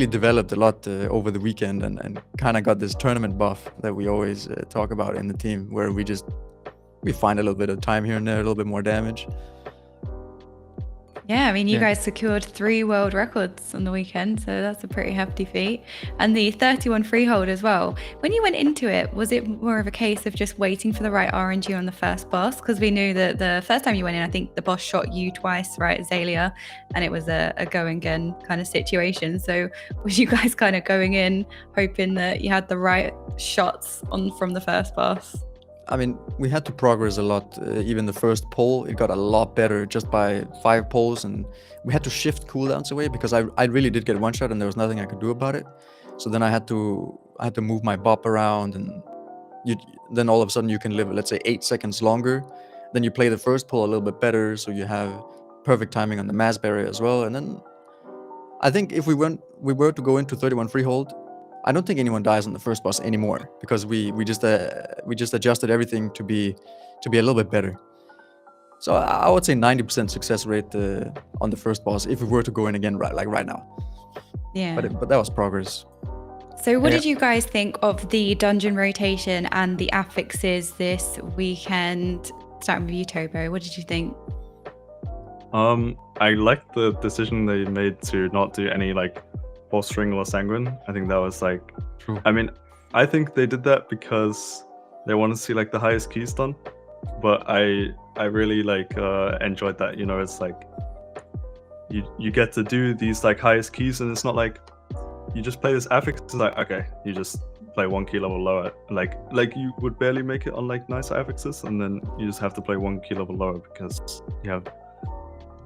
developed a lot over the weekend, and kind of got this tournament buff that we always talk about in the team, where we find a little bit of time here and there, a little bit more damage. Yeah, I mean, you Yeah. guys secured 3 world records on the weekend, so that's a pretty hefty feat. And the 31 freehold as well. When you went into it, was it more of a case of just waiting for the right RNG on the first boss? Because we knew that the first time you went in, I think the boss shot you twice, right, Zaelia? And it was a go again kind of situation. So was you guys kind of going in hoping that you had the right shots from the first boss? I mean, we had to progress a lot. Even the first poll, it got a lot better just by 5 polls, and we had to shift cooldowns away because I really did get one shot and there was nothing I could do about it. So then I had to move my bop around, and then all of a sudden you can live, let's say, 8 seconds longer. Then you play the first poll a little bit better, so you have perfect timing on the mass barrier as well. And then I think if we were to go into 31 freehold, I don't think anyone dies on the first boss anymore, because we just adjusted everything to be a little bit better. So I would say 90% success rate on the first boss if we were to go in again right now. Yeah. But that was progress. So what Yeah. did you guys think of the dungeon rotation and the affixes this weekend? Starting with you, Tobo, what did you think? I liked the decision they made to not do any like bolstering or sanguine. I think that was like, True. I mean, I think they did that because they want to see like the highest keys done. But I really like enjoyed that. You know, it's like you get to do these like highest keys, and it's not like you just play this affix. It's like, okay, you just play 1 key level lower. Like you would barely make it on like nice affixes, and then you just have to play 1 key level lower because you have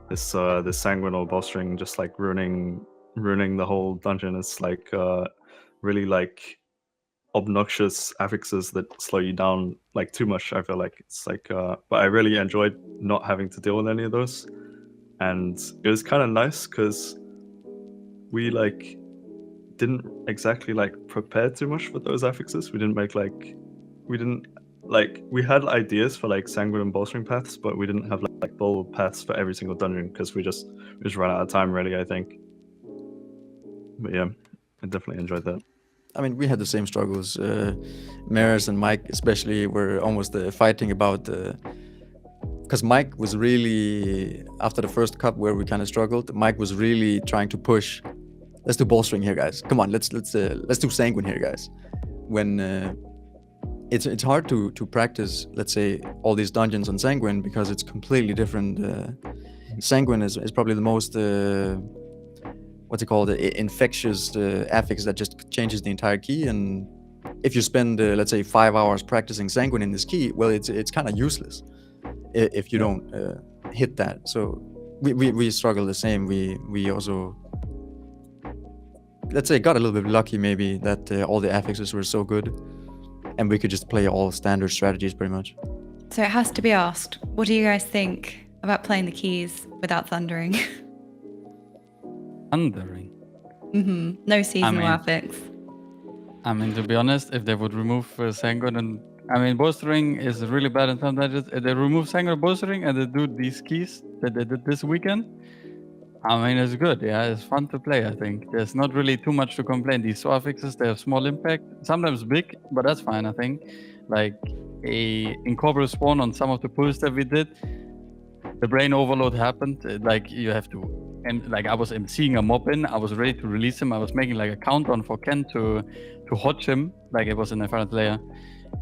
this sanguine or bolstering just like ruining the whole dungeon. It's like really like obnoxious affixes that slow you down like too much. I feel like it's like but I really enjoyed not having to deal with any of those, and it was kind of nice because we like didn't exactly like prepare too much for those affixes. We had ideas for like sanguine and bolstering paths, but we didn't have like full paths for every single dungeon because we just ran out of time, really, I think. But yeah, I definitely enjoyed that. I mean, we had the same struggles. Meeres and Mike especially were almost fighting about, because Mike was really, after the first cup where we kind of struggled, Mike was really trying to push. Let's do bolstering here, guys. Come on, let's do sanguine here, guys. When it's hard to practice, let's say, all these dungeons on sanguine because it's completely different. Sanguine is probably the most what's it called, infectious affix that just changes the entire key. And if you spend let's say 5 hours practicing sanguine in this key, well, it's kind of useless if you don't hit that. So we struggle the same. We also, let's say, got a little bit lucky maybe that all the affixes were so good and we could just play all standard strategies pretty much. So it has to be asked, what do you guys think about playing the keys without thundering? Thundering. No seasonal mean- affix. I mean, to be honest, if they would remove sanguine and bolstering is really bad in some dungeons. If they remove sanguine and bolstering and they do these keys that they did this weekend, I mean, it's good. Yeah, it's fun to play. I think there's not really too much to complain. These affixes, they have small impact, sometimes big, but that's fine. I think like a incorporeal spawn on some of the pulls that we did, the brain overload happened. Like you have to, and like I was seeing a mob in, I was ready to release him. I was making like a countdown for Ken to hodge him, like it was in the front layer.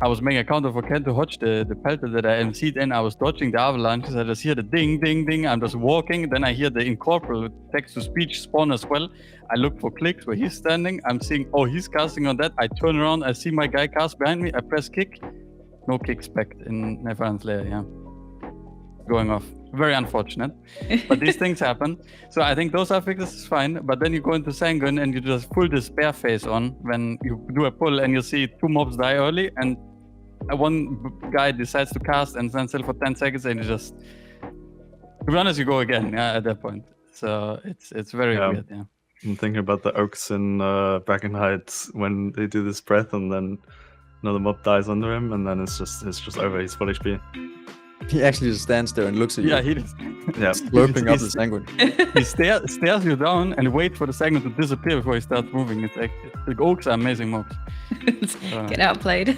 I was making a countdown for Ken to hodge the pelter that I MC'd in. I was dodging the avalanches. I just hear the ding, ding, ding. I'm just walking. Then I hear the incorporeal text-to-speech spawn as well. I look for clicks where he's standing. I'm seeing, oh, he's casting on that. I turn around. I see my guy cast behind me. I press kick. no kicks back in Never Ends Layer, yeah. Going off. Very unfortunate. But these things happen. So I think those affixes is fine. But then you go into Sanguine and you just pull this bear face on when you do a pull and you see 2 mobs die early and one guy decides to cast and stand still for 10 seconds and you just, to be honest, you go again at that point. So it's very weird, yeah. I'm thinking about the Oaks in Bracken Heights when they do this breath and then another mob dies under him and then it's just over. He's full HP. He actually just stands there and looks at you. Yeah, he just slurping up the Sanguine. he stares you down and waits for the Sanguine to disappear before he starts moving. It's like the Oaks are amazing mobs. Get outplayed.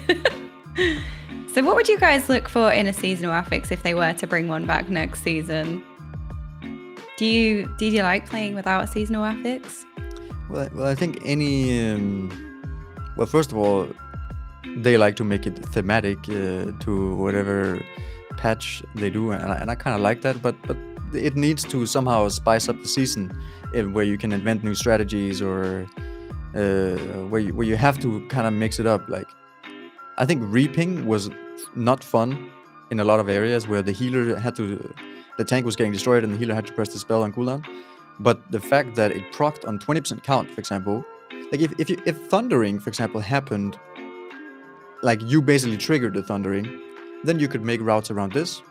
So what would you guys look for in a seasonal affix if they were to bring one back next season? Did you like playing without a seasonal affix? Well, I think any. Well, first of all, they like to make it thematic to whatever patch they do, and I kind of like that. But it needs to somehow spice up the season, where you can invent new strategies or where you have to kind of mix it up. Like, I think reaping was not fun in a lot of areas where the healer had to. The tank was getting destroyed and the healer had to press the spell on cooldown. But the fact that it procced on 20% count, for example, like if thundering, for example, happened, like you basically triggered the thundering, then you could make routes around this.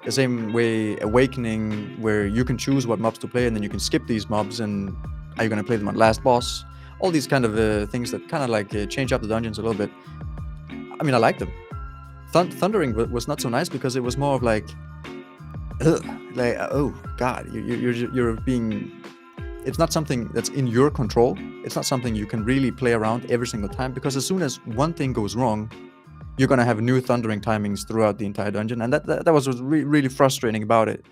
The same way awakening, where you can choose what mobs to play and then you can skip these mobs and are you going to play them on last boss? All these kind of things that kind of like change up the dungeons a little bit. I mean, I like them. Thundering was not so nice because it was more of like, oh god, you're being. It's not something that's in your control. It's not something you can really play around every single time, because as soon as one thing goes wrong, you're gonna have new thundering timings throughout the entire dungeon, and that was really frustrating about it.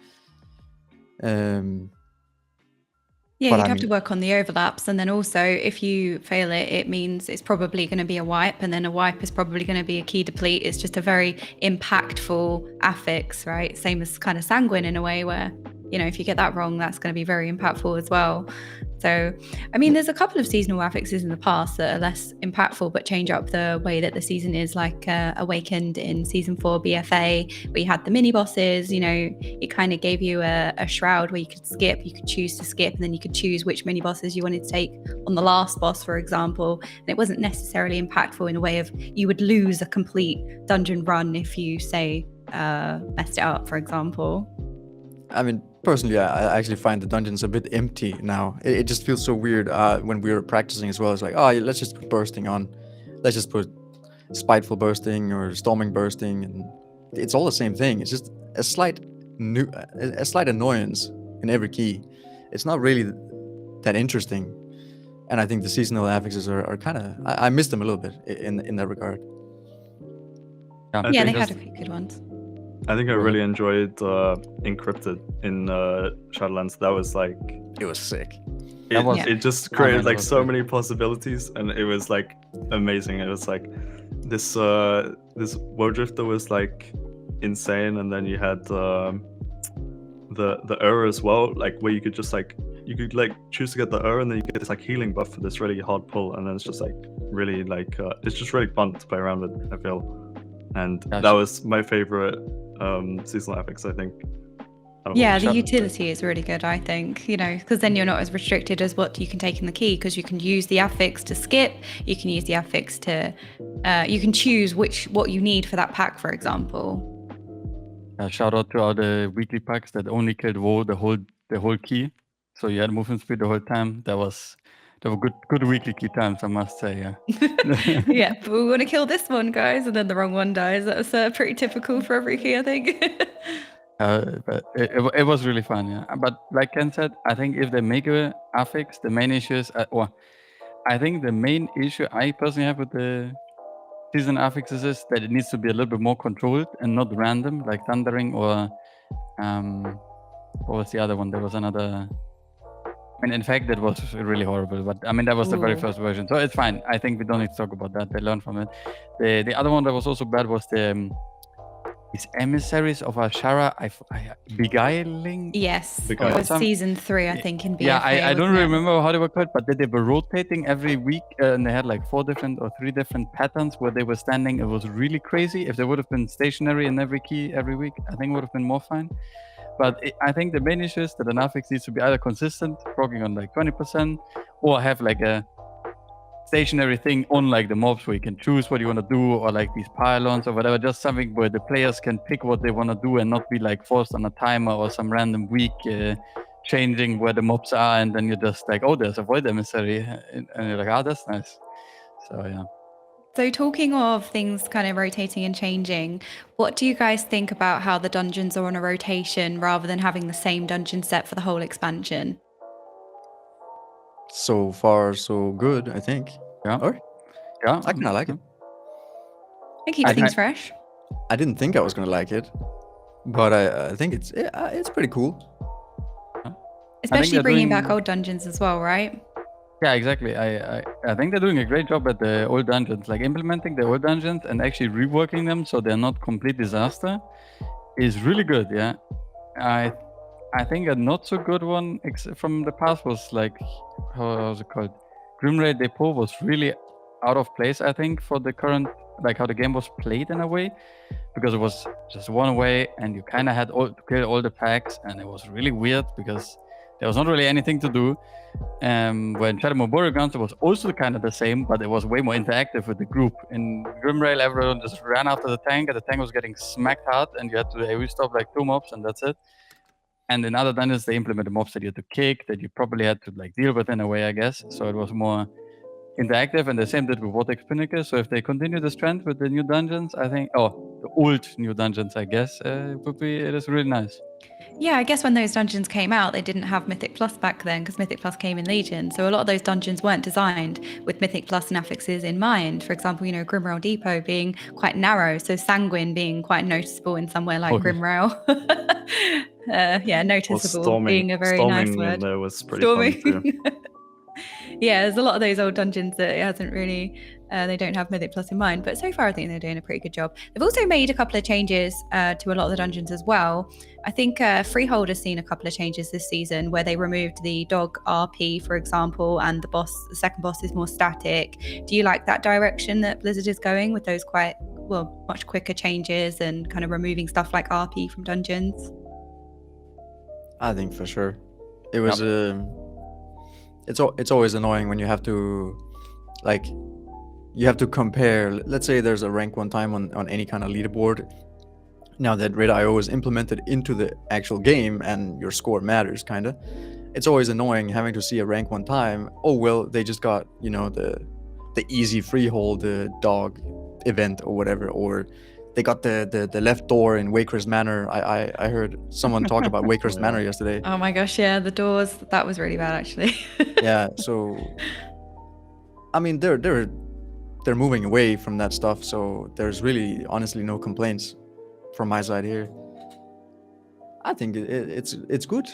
Yeah, you'd have to work on the overlaps, and then also if you fail it, it means it's probably going to be a wipe, and then a wipe is probably going to be a key deplete. It's just a very impactful affix, right? Same as kind of Sanguine in a way, where, you know, if you get that wrong, that's going to be very impactful as well. So, I mean, there's a couple of seasonal affixes in the past that are less impactful but change up the way that the season is, like Awakened in Season 4 BFA, where you had the mini bosses. You know, it kind of gave you a shroud where you could skip, you could choose to skip, and then you could choose which mini bosses you wanted to take on the last boss, for example. And it wasn't necessarily impactful in a way of you would lose a complete dungeon run if you, say, messed it up, for example. I mean, personally, I actually find the dungeons a bit empty now. It just feels so weird when we were practicing as well. It's like, oh, let's just put bursting on. Let's just put spiteful bursting or storming bursting, and it's all the same thing. It's just a slight annoyance in every key. It's not really that interesting. And I think the seasonal affixes are kind of, I miss them a little bit in that regard. Yeah, they had a few good ones. I think I really enjoyed Encrypted in Shadowlands. That was like... It was sick. It just created like so many possibilities, and it was like amazing. It was like this Wodrifter was like insane, and then you had the as well, like where you could just like choose to get the and then you get this like healing buff for this really hard pull, and then it's just like really like it's just really fun to play around with, I feel. And that was my favorite seasonal affix, I think. Yeah, the utility is really good, I think, you know, because then you're not as restricted as what you can take in the key, because you can use the affix to skip, you can use the affix to, you can choose what you need for that pack, for example. Shout out to all the weekly packs that only killed WoW the whole key, so you had movement speed the whole time. They were good weekly key times, I must say. Yeah. Yeah, but we want to kill this one, guys, and then the wrong one dies. That was pretty typical for every key, I think. But it was really fun, yeah. But like Ken said, I think if they make a affix, the main issue is, I think the main issue I personally have with the season affixes is that it needs to be a little bit more controlled and not random, like Thundering or what was the other one? There was another. I mean, in fact, that was really horrible. But I mean, that was the very first version, so it's fine. I think we don't need to talk about that. They learned from it. The other one that was also bad was the these emissaries of Ashara, beguiling. Yes, it Because- was season 3, I think, in BFA. Yeah, I don't wasn't it? remember how they were called, but they were rotating every week, and they had like 4 different or 3 different patterns where they were standing. It was really crazy. If they would have been stationary in every key every week, I think it would have been more fine. But I think the main issue is that an affix needs to be either consistent, progging on like 20%, or have like a stationary thing on like the mobs where you can choose what you want to do, or like these pylons or whatever, just something where the players can pick what they want to do and not be like forced on a timer or some random week changing where the mobs are, and then you're just like, oh, there's a void emissary, and you're like, oh, that's nice. So yeah. So talking of things kind of rotating and changing, what do you guys think about how the dungeons are on a rotation rather than having the same dungeon set for the whole expansion? So far, so good, I think. Yeah. Or Yeah, I kind of like it. It keeps I- things I- fresh. I didn't think I was gonna like it, but I think it's pretty cool. Especially they're bringing doing- back old dungeons as well, right? Yeah, exactly. I think they're doing a great job at the old dungeons, like implementing the old dungeons and actually reworking them so they're not complete disaster is really good. Yeah, I think a not so good one from the past was like, how was it called? Grimray Depot was really out of place, I think, for the current, like how the game was played in a way, because it was just one way and you kind of had to kill all the packs, and it was really weird because there was not really anything to do. When Shadow Grounds, it was also kind of the same, but it was way more interactive with the group. In Grimrail, everyone just ran after the tank, and the tank was getting smacked hard, and you had to AoE stop like 2 mobs, and that's it. And in other dungeons, they implemented mobs that you had to kick, that you probably had to like deal with in a way, I guess. So it was more interactive, and the same did with Vortex Pinnacle. So if they continue this trend with the new dungeons, I think, the old new dungeons, I guess, it is really nice. Yeah, I guess when those dungeons came out, they didn't have Mythic Plus back then because Mythic Plus came in Legion. So a lot of those dungeons weren't designed with Mythic Plus and affixes in mind. For example, Grimrail Depot being quite narrow, so Sanguine being quite noticeable in somewhere like Grimrail. Noticeable being a very nice storming word. in there was pretty fun too. Yeah, there's a lot of those old dungeons that it hasn't really, they don't have Mythic Plus in mind, but so far I think they're doing a pretty good job. They've also made a couple of changes to a lot of the dungeons as well. I think Freehold has seen a couple of changes this season where they removed the dog RP, for example, and the second boss is more static. Do you like that direction that Blizzard is going with those much quicker changes and kind of removing stuff like RP from dungeons? I think for sure. It was it's always annoying when you have to compare. Let's say there's a rank 1 time on any kind of leaderboard. Now that Red.io is implemented into the actual game and your score matters, kind of, it's always annoying having to see a rank 1 time. Oh well, they just got the easy freehold dog event or whatever, or they got the left door in Waker's Manor. I heard someone talk about Waker's Manor yesterday. Oh my gosh, yeah, the doors, that was really bad actually. Yeah, so I mean they're moving away from that stuff, so there's really honestly no complaints from my side here. I think it's good.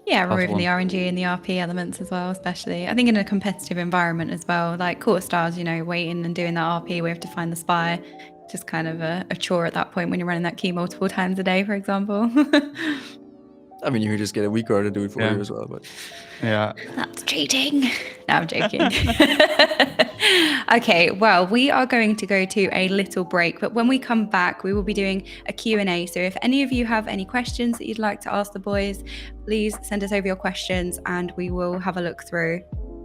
Yeah, removing the RNG and the RP elements as well, especially. I think in a competitive environment as well, like Court Stars, waiting and doing that RP, we have to find the spy. Just kind of a chore at that point when you're running that key multiple times a day, for example. I mean, you could just get a weak guard to do it for you as well, but yeah, that's cheating. No, I'm joking. Okay, well, we are going to go to a little break, but when we come back, we will be doing a Q&A. So if any of you have any questions that you'd like to ask the boys, please send us over your questions and we will have a look through.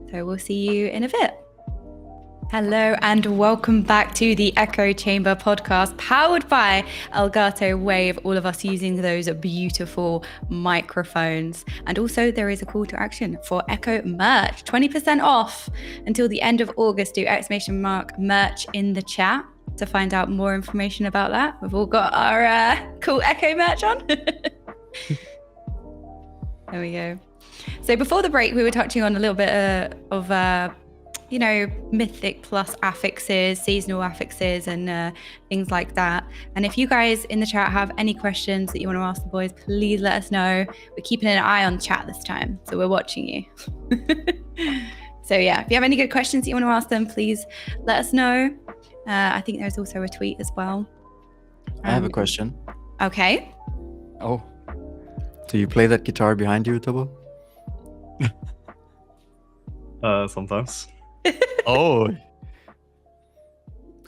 So we'll see you in a bit. Hello and welcome back to the Echo Chamber podcast, powered by Elgato Wave, all of us using those beautiful microphones. And also there is a call to action for Echo merch, 20% off until the end of August. Do ! merch in the chat to find out more information about that. We've all got our cool Echo merch on. There we go. So before the break, we were touching on a little bit of Mythic Plus affixes, seasonal affixes, and things like that. And if you guys in the chat have any questions that you want to ask the boys, please let us know. We're keeping an eye on chat this time, so we're watching you. So yeah, if you have any good questions that you want to ask them, please let us know. I think there's also a tweet as well. I have a question. Okay. Oh, Do you play that guitar behind you, Tobo? Sometimes. oh,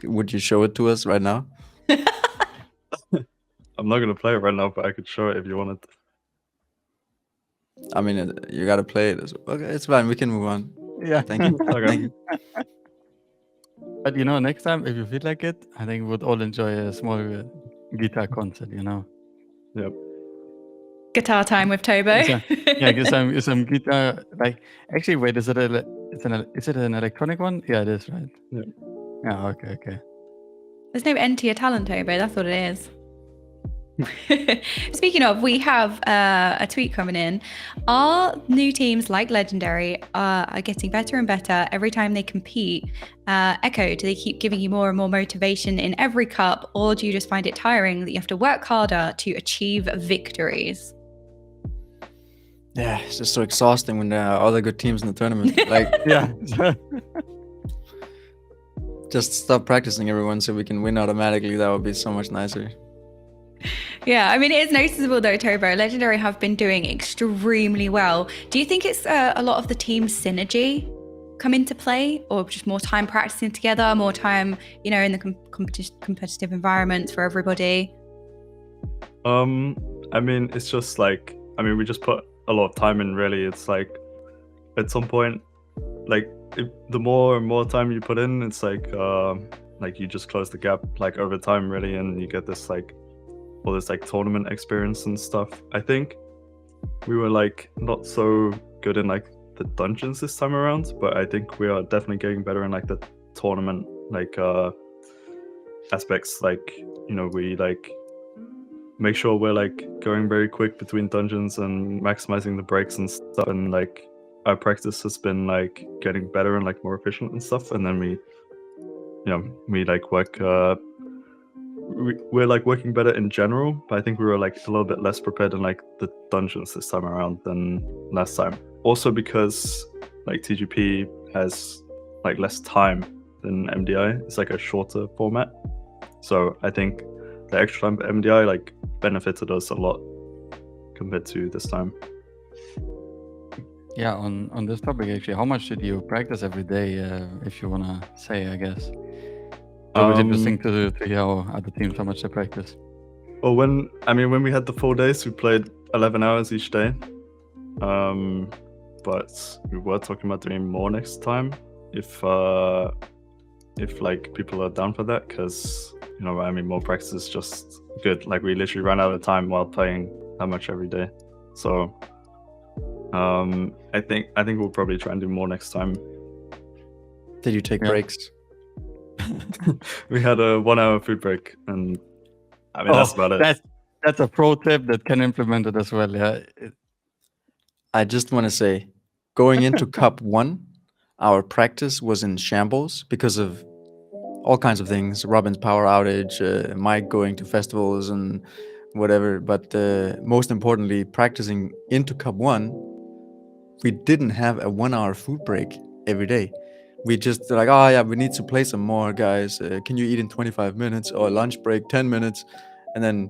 Would you show it to us right now? I'm not gonna play it right now, but I could show it if you wanted. I mean, you gotta play it. Okay, it's fine. We can move on. yeah. Thank you. Okay. Thank you. But next time if you feel like it, I think we would all enjoy a small guitar concert. Yep. Guitar time with Tobo. Yeah, get some guitar. Like, actually, wait, is it an electronic one? Yeah, it is, right? Yeah. Yeah. Okay. There's no end to your talent, Tobo. That's what it is. Speaking of, we have a tweet coming in. Our new teams like Legendary are getting better and better every time they compete. Echo, do they keep giving you more and more motivation in every cup, or do you just find it tiring that you have to work harder to achieve victories? Yeah, it's just so exhausting when there are other good teams in the tournament. Like, Yeah. just stop practicing, everyone, so we can win automatically. That would be so much nicer. Yeah, I mean, it is noticeable though, Tobo. Legendary have been doing extremely well. Do you think it's a lot of the team synergy come into play, or just more time practicing together, more time, in the competitive environment for everybody? I mean, it's just like, we just put a lot of time in, really. It's like, at some point, like, the more and more time you put in, it's like you just close the gap, like, over time, really, and you get this, like, all this, like, tournament experience and stuff. I think we were, like, not so good in, like, the dungeons this time around, but I think we are definitely getting better in, like, the tournament, like, aspects. Like, we, like, make sure we're, like, going very quick between dungeons and maximizing the breaks and stuff, and, like, our practice has been, like, getting better and, like, more efficient and stuff. And then we like, work we're, like, working better in general, but I think we were, like, a little bit less prepared in, like, the dungeons this time around than last time. Also because, like, TGP has, like, less time than MDI. It's, like, a shorter format. So I think the extra time for MDI, like, benefited us a lot compared to this time. Yeah, on this topic, actually, how much did you practice every day, if you want to say, I guess? It was interesting to hear how other teams, how much they practice. Well, when we had the 4 days, we played 11 hours each day. But we were talking about doing more next time if like, people are down for that, because more practice is just good. Like, we literally ran out of time while playing that much every day. So I think we'll probably try and do more next time. Did you take breaks? We had a 1 hour food break, and that's about it. That's a pro tip that can implement it as well. Yeah. I just want to say, going into Cup 1, our practice was in shambles because of all kinds of things. Robin's power outage, Mike going to festivals and whatever. But most importantly, practicing into Cup 1, we didn't have a 1 hour food break every day. We just like, oh yeah, we need to play some more, guys. Can you eat in 25 minutes, or lunch break 10 minutes? And then,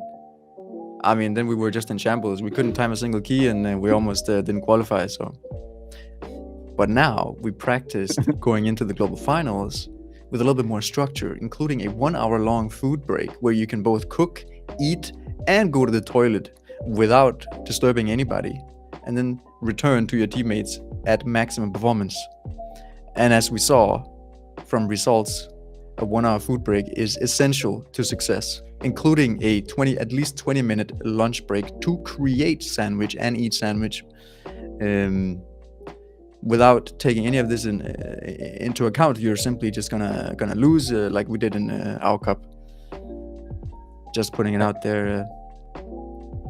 then we were just in shambles. We couldn't time a single key, and we almost didn't qualify. So, but now we practiced going into the global finals with a little bit more structure, including a 1 hour long food break where you can both cook, eat, and go to the toilet without disturbing anybody, and then return to your teammates at maximum performance. And as we saw from results, a 1 hour food break is essential to success, including a at least 20-minute lunch break to create sandwich and eat sandwich. Without taking any of this into account, you're simply just gonna lose, like we did in our cup. Just putting it out there.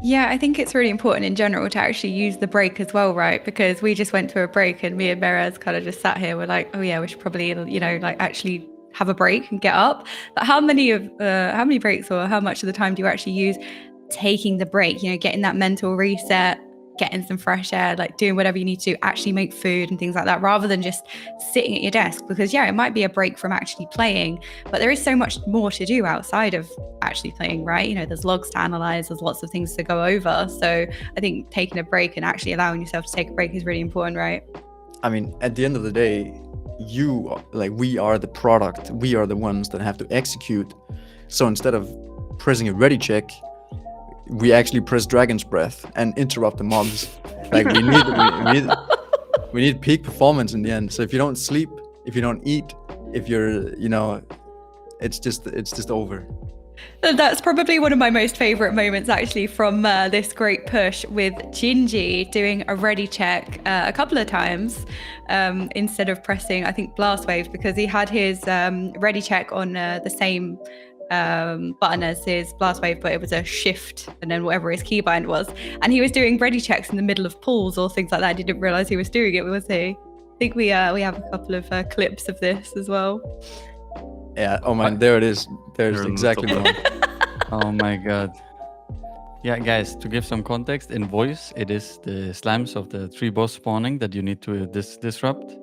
Yeah, I think it's really important in general to actually use the break as well, right? Because we just went to a break, and me and Meeres kind of just sat here. We're like, oh yeah, we should probably, like, actually have a break and get up. But how many breaks, or how much of the time do you actually use taking the break? Getting that mental reset, getting some fresh air, like doing whatever you need to do, actually make food and things like that, rather than just sitting at your desk. Because yeah, it might be a break from actually playing, but there is so much more to do outside of actually playing, right? You know, there's logs to analyze, there's lots of things to go over. So I think taking a break and actually allowing yourself to take a break is really important, right? I mean, at the end of the day, we are the product. We are the ones that have to execute. So instead of pressing a ready check, we actually press Dragon's Breath and interrupt the mobs. Like we need peak performance in the end. So if you don't sleep, if you don't eat, if you're, it's just over. That's probably one of my most favorite moments actually from this great push, with Gingy doing a ready check a couple of times instead of pressing, I think, Blast Wave, because he had his ready check on the same button as his Blast Wave, but it was a shift and then whatever his keybind was, and he was doing ready checks in the middle of pools or things like that. I didn't realize he was doing it, was he? I think we have a couple of clips of this as well. Yeah, oh man, there it is. There's exactly one. Oh my god. Yeah, guys, to give some context, in voice, it is the slams of the 3 boss spawning that you need to disrupt.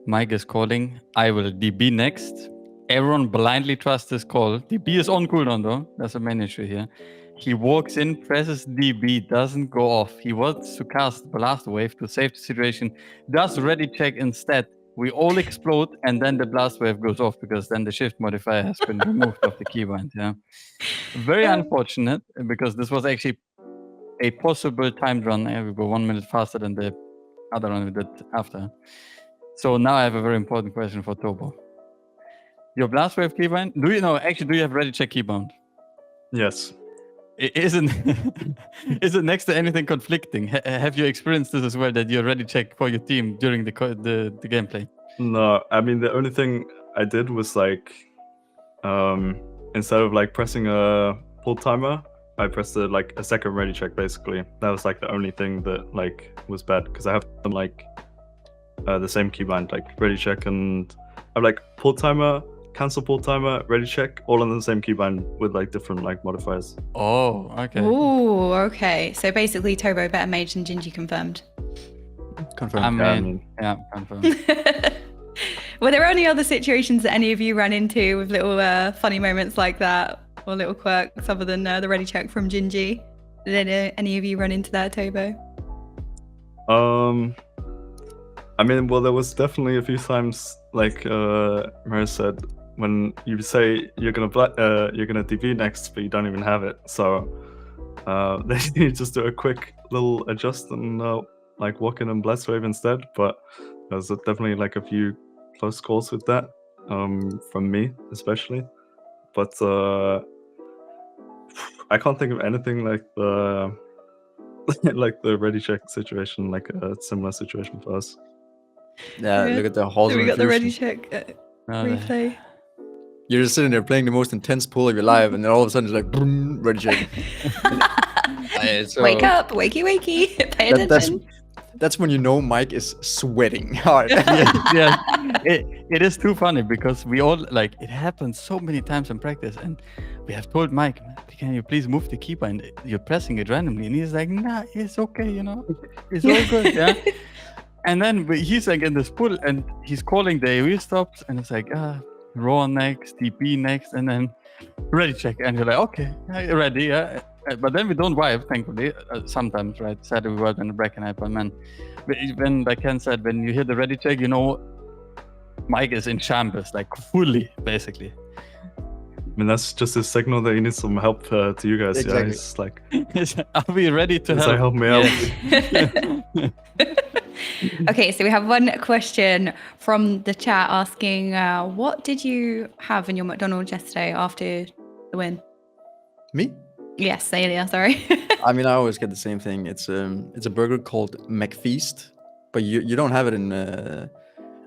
Mike is calling, I will DB next. Everyone blindly trusts this call. DB is on cooldown though. That's the main issue here. He walks in, presses DB, doesn't go off. He wants to cast Blast Wave to save the situation, does ready check instead. We all explode, and then the Blast Wave goes off, because then the shift modifier has been removed off the keybind. Yeah, very unfortunate, because this was actually a possible timed run. We go 1 minute faster than the other one we did after. So now I have a very important question for Tobo. Your Blast Wave keybind, do you have ready check keybound? Yes. Isn't it next to anything conflicting? Have you experienced this as well, that you're ready check for your team during the gameplay? No, I mean, the only thing I did was like, instead of like pressing a pull timer, I pressed a second ready check. Basically, that was like the only thing that like was bad, because I have them like the same keybind, like ready check, and I'm like pull timer, cancel pull timer, ready check, all on the same keybind with like different like modifiers. Oh, okay. Ooh, okay. So basically, Tobo better mage than Gingy, confirmed. Confirmed. Yeah, confirmed. Were there any other situations that any of you ran into with little funny moments like that, or little quirks other than the ready check from Gingy? Did any of you run into that, Tobo? I mean, well, there was definitely a few times, like Meeres said, when you say you're gonna DB next, but you don't even have it. So then you just do a quick little adjust and like walk in and Blast Wave instead. But there's definitely like a few close calls with that, from me especially. But I can't think of anything like the like the ready check situation, like a similar situation for us. Yeah, look at the halls. So we of got the ready infusion. check replay. You're just sitting there playing the most intense pool of your life, and then all of a sudden it's like, boom, ready check. Wake up, wakey, wakey, pay attention. That's when you know Mike is sweating hard. Yeah. It is too funny, because we all, like, it happens so many times in practice, and we have told Mike, can you please move the keybind? You're pressing it randomly, and he's like, nah, it's okay, it's all good, yeah. And then he's like in this pull, and he's calling the AoE stops, and it's like, Raw next, DP next, and then ready check, and you're like, okay, ready, yeah. But then we don't wipe, thankfully, sometimes, right? Sadly, we wipe in the Bracken Hyper, man. When, like Ken said, when you hear the ready check, Mike is in shambles, like fully, basically. I mean, that's just a signal that you need some help to you guys. Exactly. Yeah, it's like, Are we ready to help? help me out. Okay, so we have one question from the chat asking, what did you have in your McDonald's yesterday after the win? Me? Yes, Zaelia, sorry. I mean, I always get the same thing. It's a burger called McFeast, but you don't have it in.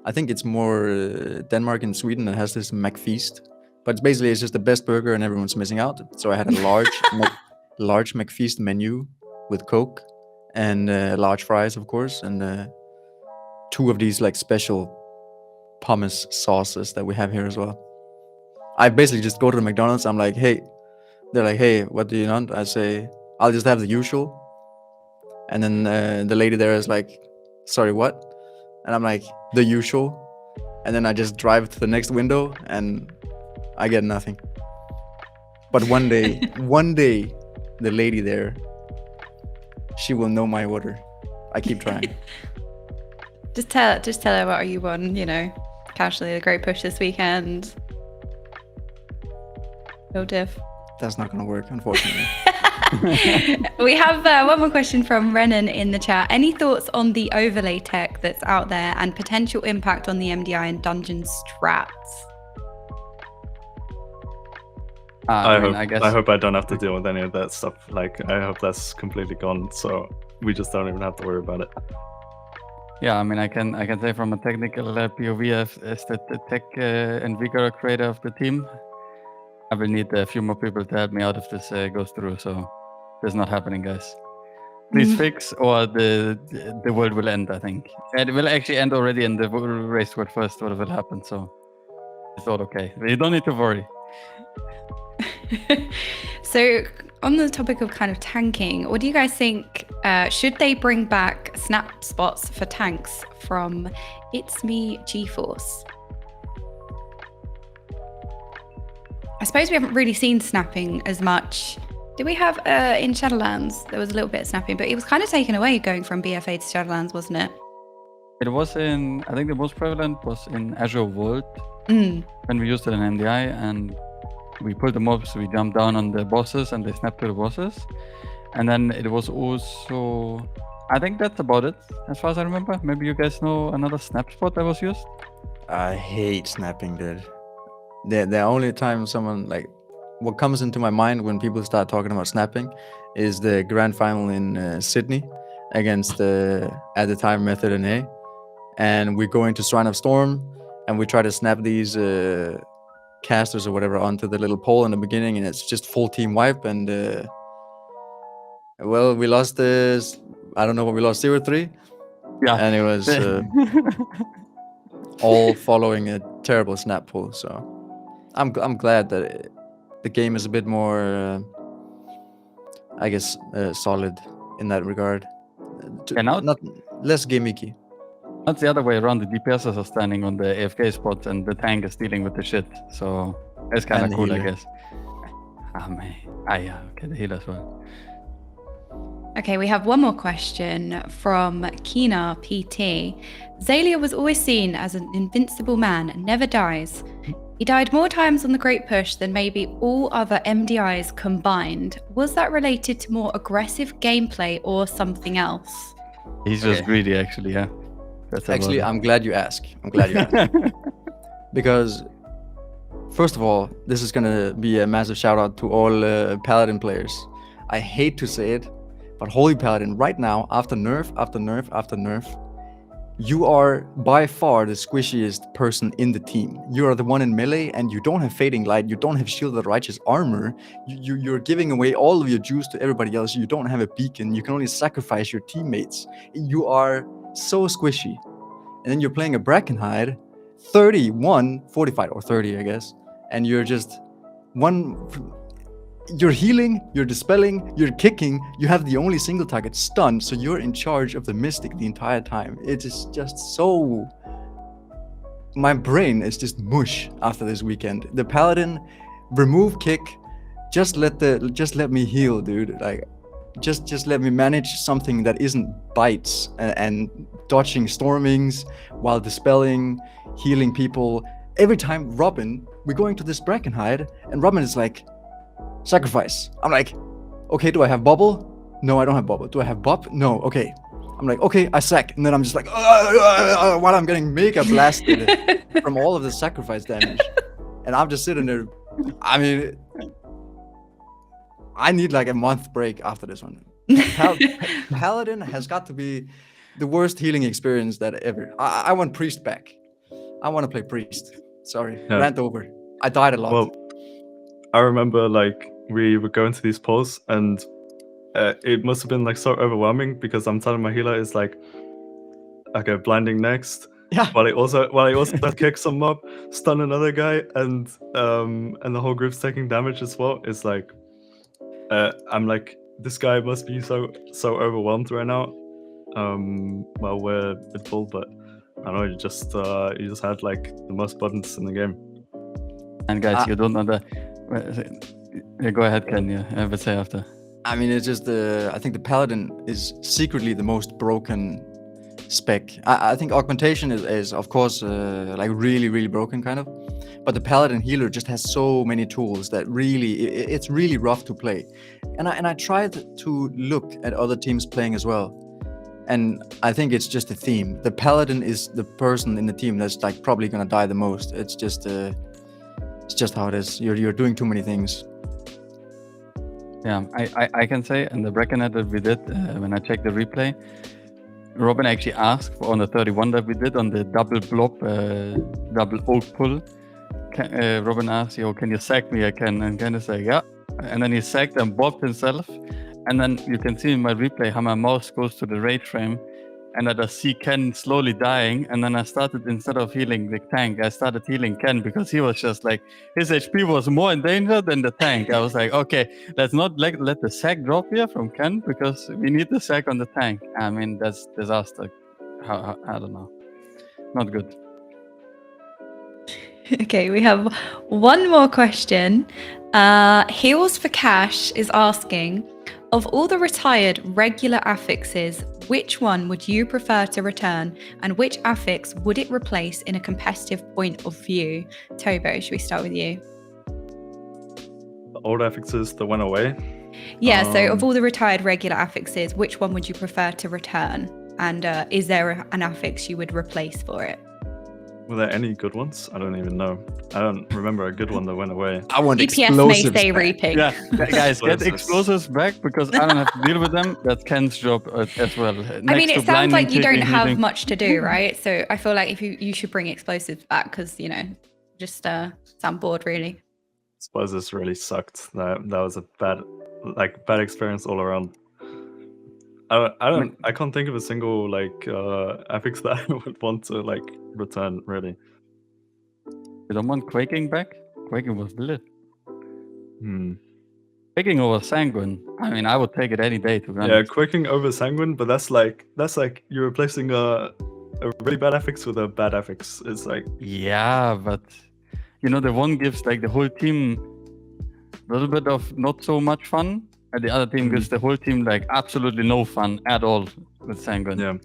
I think it's more Denmark and Sweden that has this McFeast. But it's just the best burger, and everyone's missing out. So I had a large McFeast menu with Coke and large fries, of course, and 2 of these like special pommes sauces that we have here as well. I basically just go to the McDonald's. I'm like, hey. They're like, hey, what do you want? I say, I'll just have the usual. And then the lady there is like, sorry, what? And I'm like, the usual. And then I just drive to the next window and I get nothing. But one day, the lady there, she will know my order. I keep trying. Just tell her what you won, you know, casually, the great push this weekend. No diff. That's not gonna work, unfortunately. We have one more question from Renan in the chat. Any thoughts on the overlay tech that's out there and potential impact on the MDI and dungeon strats? I guess hope I don't have to deal with any of that stuff. Like, I hope that's completely gone, so we just don't even have to worry about it. Yeah, I mean, I can say from a technical POV as the tech and vigor creator of the team, I will need a few more people to help me out if this goes through. So it's not happening, guys. Please fix, or the world will end. I think it will actually end already, and the race will first. What will happen? So it's all okay. You don't need to worry. So on the topic of kind of tanking, what do you guys think? Should they bring back snap spots for tanks from It's Me GeForce? I suppose we haven't really seen snapping as much. Did we have in Shadowlands? There was a little bit of snapping, but it was kind of taken away going from BFA to Shadowlands, wasn't it? It was in, I think the most prevalent was in Azure World when we used it in MDI, and we pulled the mobs, we jumped down on the bosses and they snapped to the bosses. And then it was also, I think that's about it as far as I remember. Maybe you guys know another snap spot that was used? I hate snapping, dude. The only time someone, like, what comes into my mind when people start talking about snapping is the grand final in Sydney against at the time Method and A. And we go into Shrine of Storm and we try to snap these casters or whatever onto the little pole in the beginning, and it's just full team wipe. And well, we lost this, I don't know what we lost, 0-3. Yeah. And it was all following a terrible snap pool. So I'm glad that the game is a bit more, I guess, solid in that regard. Not less gimmicky. That's the other way around. The DPSs are standing on the AFK spot and the tank is dealing with the shit. So it's kind of cool, I guess. Yeah, okay, the healer as well. Okay, we have one more question from Kina PT. Zaelia was always seen as an invincible man and never dies. He died more times on the Great Push than maybe all other MDIs combined. Was that related to more aggressive gameplay or something else? He's just greedy, actually, yeah. That's actually, I'm glad you ask. Because, first of all, this is going to be a massive shout out to all Paladin players. I hate to say it, but Holy Paladin, right now, after nerf, after nerf, after nerf, you are by far the squishiest person in the team. You are the one in melee, and you don't have Fading Light, you don't have Shield of the Righteous armor, you're giving away all of your juice to everybody else, you don't have a beacon, you can only sacrifice your teammates. You are so squishy. And then you're playing a Brackenhide, 31-45, or 30, I guess, and you're just you're healing, you're dispelling, you're kicking, you have the only single target stun, so you're in charge of the Mystic the entire time. It is just so... My brain is just mush after this weekend. The Paladin, remove kick, just let me heal, dude. Like, just let me manage something that isn't bites and dodging stormings while dispelling, healing people. Every time Robin, we're going to this Brackenhide, and Robin is like, sacrifice. I'm like, okay, do I have bubble? No, I don't have bubble. Do I have bop? No, okay. I'm like, okay, I sack. And then I'm just like, while I'm getting mega blasted from all of the sacrifice damage. And I'm just sitting there. I mean, I need like a month break after this one. Paladin has got to be the worst healing experience that ever. I want Priest back. I want to play Priest. Sorry, rant over. I died a lot. Well, I remember like we would go into these polls and it must have been like so overwhelming because I'm telling my healer is like, okay, blinding next. Yeah. While he also kicks some mob, stun another guy, and the whole group's taking damage as well. It's like I'm like, this guy must be so overwhelmed right now. Well, we're a bit full, but I don't know. You just had like the most buttons in the game. And guys, you don't know go ahead, Ken. Yeah, I would say after. I mean, it's just I think the Paladin is secretly the most broken spec. I think Augmentation is of course like really broken kind of, but the Paladin healer just has so many tools that it's really rough to play. And I tried to look at other teams playing as well, and I think it's just a theme. The Paladin is the person in the team that's like probably gonna die the most. It's just how it is. You're doing too many things. Yeah, I can say in the Breckenhead that we did, when I checked the replay, Robin actually asked on the 31 that we did on the double blob, double oak pull. Robin asked, can you sack me? I can. And Ken is like, yeah. And then he sacked and bobbed himself. And then you can see in my replay how my mouse goes to the rage frame. And I just see Ken slowly dying. And then I started, instead of healing the tank, I started healing Ken because he was just like, his HP was more in danger than the tank. I was like, okay, let's not let the sack drop here from Ken because we need the sack on the tank. I mean, that's disaster. I don't know. Not good. Okay, we have one more question. Heals for Cash is asking, of all the retired regular affixes, which one would you prefer to return and which affix would it replace in a competitive point of view? Tobo, should we start with you? The old affixes that went away. Yeah, so of all the retired regular affixes, which one would you prefer to return? And is there an affix you would replace for it? Were there any good ones? I don't even know. I don't remember a good one that went away. I want DPS may explosives say back. reaping. Yeah, guys, get explosives back because I don't have to deal with them. That's Ken's job as well. I mean, it sounds like you don't have much to do, right? So I feel like if you should bring explosives back because, just sound bored, really. Explosives really sucked. That was a bad experience all around. I can't think of a single affix that I would want to return really. You don't want Quaking back? Quaking was lit. Quaking over Sanguine. I mean, I would take it any day, to be honest. Yeah, Quaking over Sanguine, but that's like you're replacing a really bad affix with a bad affix. It's like, yeah, but the one gives like the whole team a little bit of not so much fun, and the other team gives the whole team like absolutely no fun at all with Sanguine. Yeah.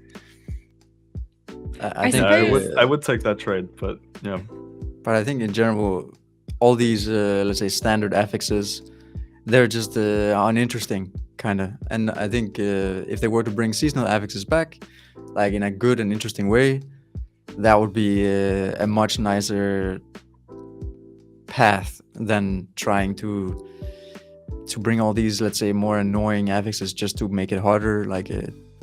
I think I would take that trade, but yeah. But I think in general, all these let's say standard affixes, they're just uninteresting kind of. And I think if they were to bring seasonal affixes back, like in a good and interesting way, that would be a much nicer path than trying to bring all these, let's say, more annoying affixes just to make it harder. Like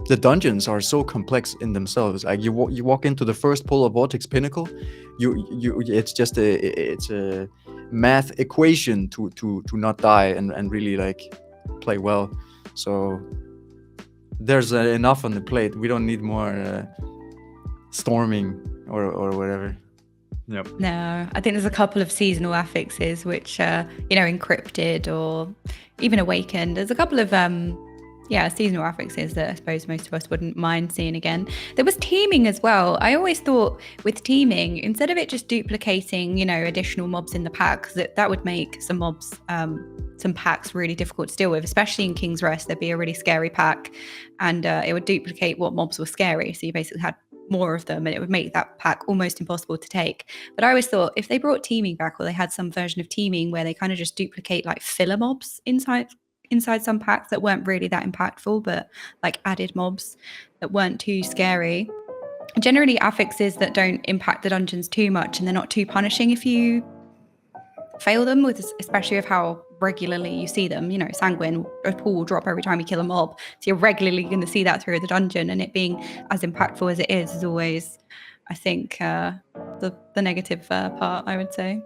the dungeons are so complex in themselves. Like you walk into the first Polar Vortex Pinnacle, it's just a math equation to not die and really like play well. So there's enough on the plate. We don't need more storming or whatever. Yep. No, I think there's a couple of seasonal affixes which encrypted or even awakened. There's a couple of seasonal affixes that I suppose most of us wouldn't mind seeing again. There was teaming as well. I always thought with teaming, instead of it just duplicating, additional mobs in the pack, that would make some mobs, some packs really difficult to deal with, especially in King's Rest. There'd be a really scary pack and it would duplicate what mobs were scary. So you basically had more of them and it would make that pack almost impossible to take. But I always thought if they brought teaming back, or they had some version of teaming where they kind of just duplicate like filler mobs inside some packs that weren't really that impactful, but like added mobs that weren't too scary. Generally affixes that don't impact the dungeons too much and they're not too punishing if you fail them, especially with how regularly you see them. Sanguine, a pool will drop every time you kill a mob, so you're regularly going to see that through the dungeon, and it being as impactful as it is always, I think, the negative part, I would say.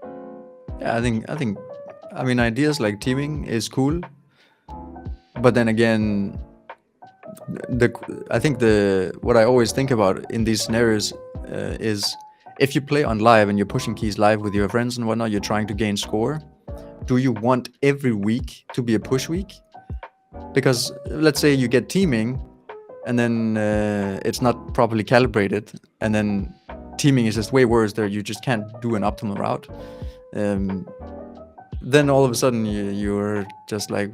Yeah, I mean ideas like teaming is cool, but then again, I think what I always think about in these scenarios is if you play on live and you're pushing keys live with your friends and whatnot, you're trying to gain score. Do you want every week to be a push week? Because let's say you get teaming, and then it's not properly calibrated, and then teaming is just way worse. There, you just can't do an optimal route. Then all of a sudden you're just like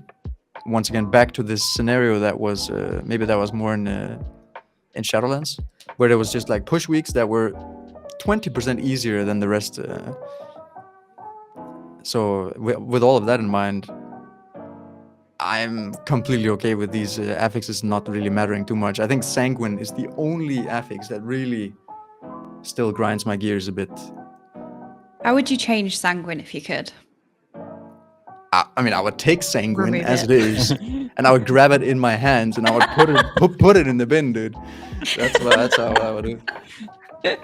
once again back to this scenario that was maybe that was more in Shadowlands, where there was just like push weeks that were 20% easier than the rest. So with all of that in mind, I'm completely okay with these affixes not really mattering too much. I think Sanguine is the only affix that really still grinds my gears a bit. How would you change Sanguine if you could? I mean, I would take Sanguine Remove as it. it is, and I would grab it in my hands, and I would put it in the bin, dude. That's how I would do it.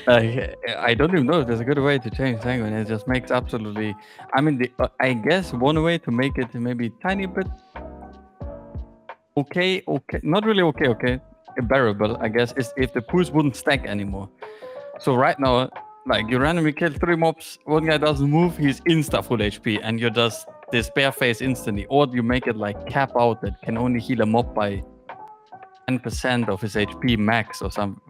I don't even know if there's a good way to change Sanguine. It just makes absolutely. I mean, I guess one way to make it maybe tiny bit okay, not really okay, bearable, I guess, is if the pools wouldn't stack anymore. So right now, like you randomly kill 3 mobs, one guy doesn't move, he's insta full HP, and you're just despair phase instantly. Or you make it like cap out that can only heal a mob by 10% of his HP max or something.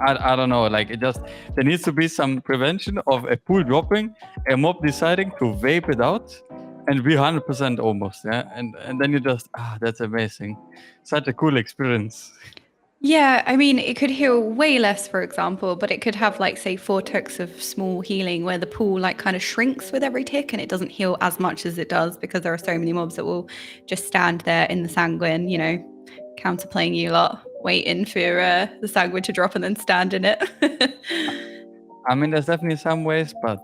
I don't know, like it just, there needs to be some prevention of a pool dropping, a mob deciding to vape it out, and be 100% almost, yeah? And then you just, that's amazing. Such a cool experience. Yeah, I mean, it could heal way less, for example, but it could have like, say, 4 ticks of small healing where the pool like kind of shrinks with every tick and it doesn't heal as much as it does because there are so many mobs that will just stand there in the Sanguine, you know, counterplaying you lot, waiting for the Sanguine to drop and then stand in it. I mean, there's definitely some ways, but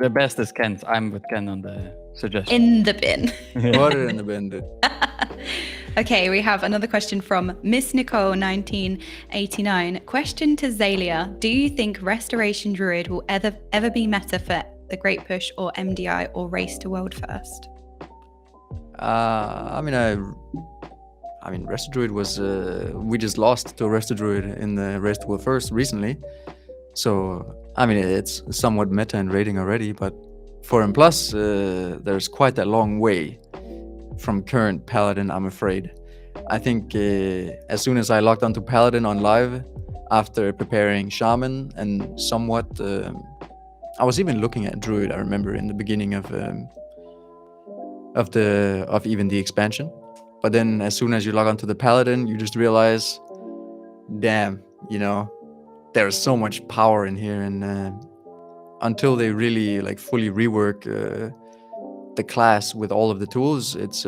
the best is Ken's. I'm with Ken on the suggestion. In the bin. Put it in the bin, dude. Okay, we have another question from Miss Nicole 1989. Question to Zaelia. Do you think Restoration Druid will ever be meta for the Great Push or MDI or Race to World First? I mean, Rest Druid was we just lost to Rest Druid in the Race to World First recently, so I mean it's somewhat meta in rating already. But for M+, there's quite a long way from current Paladin, I'm afraid. I think as soon as I logged onto Paladin on live after preparing Shaman and somewhat, I was even looking at Druid. I remember in the beginning of even the expansion. But then as soon as you log onto the Paladin, you just realize, damn, you know, there's so much power in here, and until they really like fully rework the class with all of the tools, it's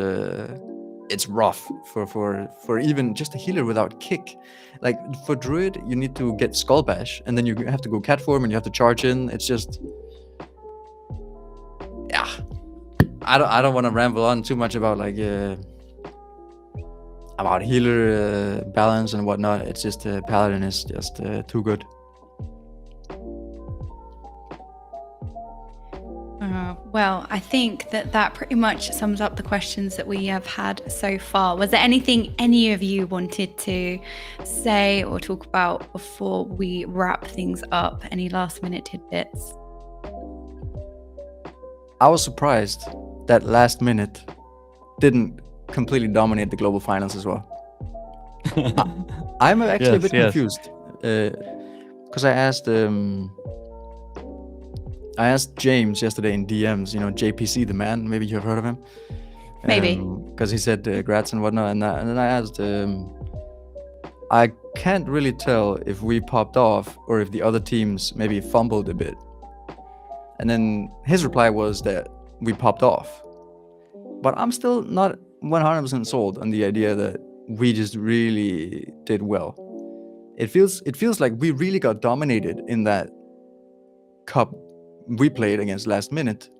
rough for even just a healer without kick. Like for Druid, you need to get Skull Bash, and then you have to go cat form, and you have to charge in. It's just, yeah. I don't want to ramble on too much about like about healer balance and whatnot. It's just Paladin is just too good. Well, I think that pretty much sums up the questions that we have had so far. Was there anything any of you wanted to say or talk about before we wrap things up? Any last minute tidbits? I was surprised that last minute didn't completely dominate the global finals as well. I'm actually a bit confused because I asked James yesterday in DMs, you know, JPC the man, maybe you've heard of him. Maybe. Because he said grats and whatnot, and then I asked, I can't really tell if we popped off or if the other teams maybe fumbled a bit. And then his reply was that we popped off. But I'm still not 100% sold on the idea that we just really did well. It feels like we really got dominated in that cup we played against last minute,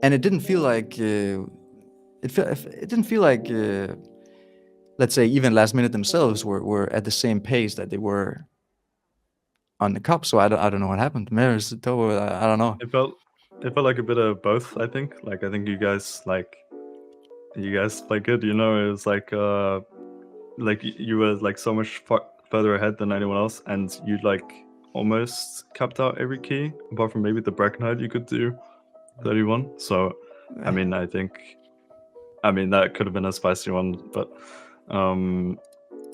and it didn't feel like let's say even last minute themselves were at the same pace that they were on the cup. So I don't know what happened. Meeres, Tobo, I don't know. It felt like a bit of both. I think you guys played good. You know, it was like you were like so much further ahead than anyone else, and you like almost capped out every key, apart from maybe the Bracken height you could do 31. So I mean, I think I mean, that could have been a spicy one, but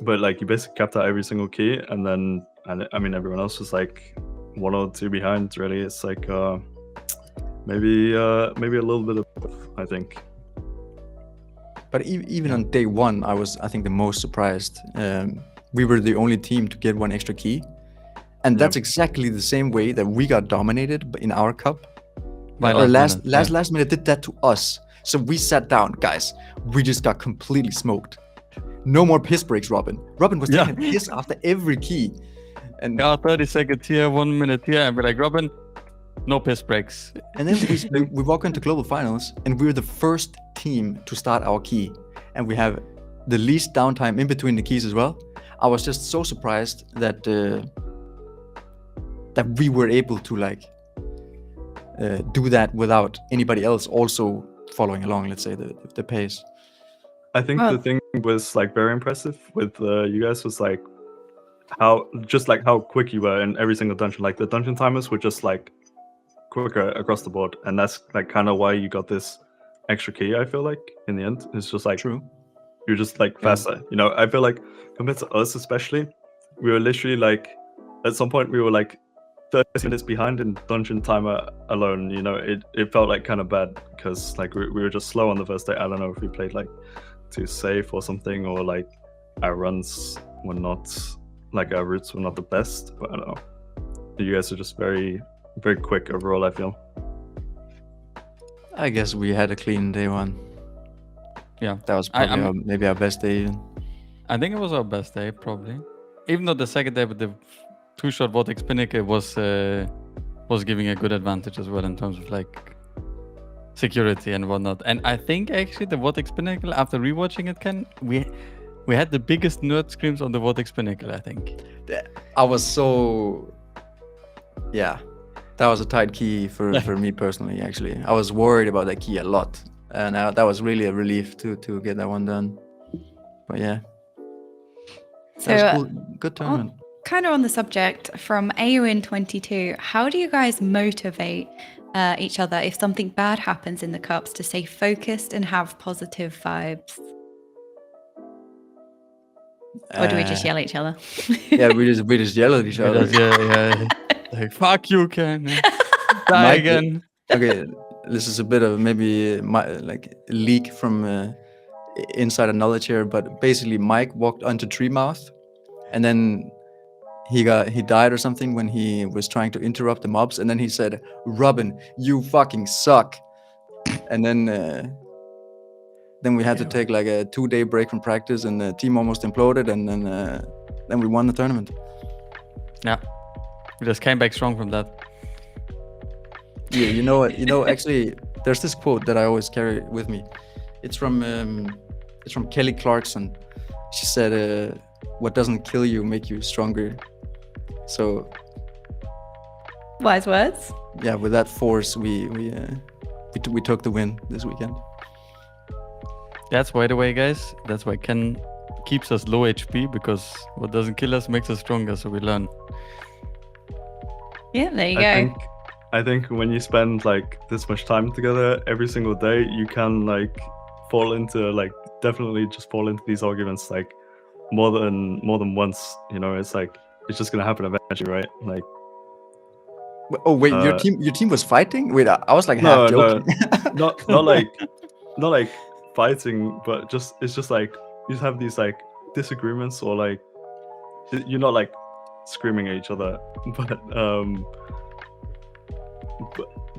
like you basically kept out every single key, and then I mean everyone else was like 1 or 2 behind. Really, it's like maybe a little bit of both, I think. But even on day one, I think the most surprised. We were the only team to get 1 extra key, and that's exactly the same way that we got dominated in our cup. Or last minute did that to us. So we sat down, guys. We just got completely smoked. No more piss breaks, Robin. Robin was taking a piss after every key. And 30 seconds here, 1 minute here, and we're like, Robin, no piss breaks. And then we walk into global finals, and we're the first team to start our key, and we have the least downtime in between the keys as well. I was just so surprised that that we were able to like do that without anybody else also following along. Let's say the pace. I think the thing was like very impressive with you guys was like how quick you were in every single dungeon. Like the dungeon timers were just like quicker across the board, and that's like kind of why you got this extra key. I feel like in the end, it's just like true. You're just like faster. You know, I feel like compared to us especially, we were literally like at some point we were like 30 minutes behind in dungeon timer alone. You know, it felt like kind of bad because like we were just slow on the first day. I don't know if we played like too safe or something, or like our runs were not like our routes were not the best, but I don't know. You guys are just very, very quick overall, I feel. I guess we had a clean day one. Yeah, that was probably maybe our best day even. I think it was our best day, probably. Even though the second day with the 2-shot Vortex Pinnacle was giving a good advantage as well in terms of like security and whatnot. And I think actually the Vortex Pinnacle, after rewatching it, we had the biggest nerd screams on the Vortex Pinnacle, I think. I was so... Yeah, that was a tight key for me personally, actually. I was worried about that key a lot. And that was really a relief to get that one done. But yeah. So, that was cool. Good tournament. Kind of on the subject, from AON22, how do you guys motivate each other if something bad happens in the cups to stay focused and have positive vibes? Or do we just yell at each other? Yeah, we just yell at each other. Yeah. Like, fuck you, Ken. Die again. Okay, this is a bit of maybe like leak from insider knowledge here, but basically Mike walked onto Treemouth, and then he died or something when he was trying to interrupt the mobs, and then he said, "Robin, you fucking suck," and then we had to take like a 2-day break from practice, and the team almost imploded, and then we won the tournament. Yeah, we just came back strong from that. Yeah, you know, actually, there's this quote that I always carry with me. It's from Kelly Clarkson. She said, "What doesn't kill you make you stronger." So, wise words. Yeah, with that force, we took the win this weekend. That's by the way, guys. That's why Ken keeps us low HP, because what doesn't kill us makes us stronger. So we learn. Yeah, there you go. I think when you spend like this much time together every single day, you can like definitely just fall into these arguments like more than once. You know, it's like it's just gonna happen eventually, right? Like. Oh wait, your team was fighting? Wait, I was like half joking. No, not like fighting, but it's just like you have these like disagreements, or like you're not like screaming at each other,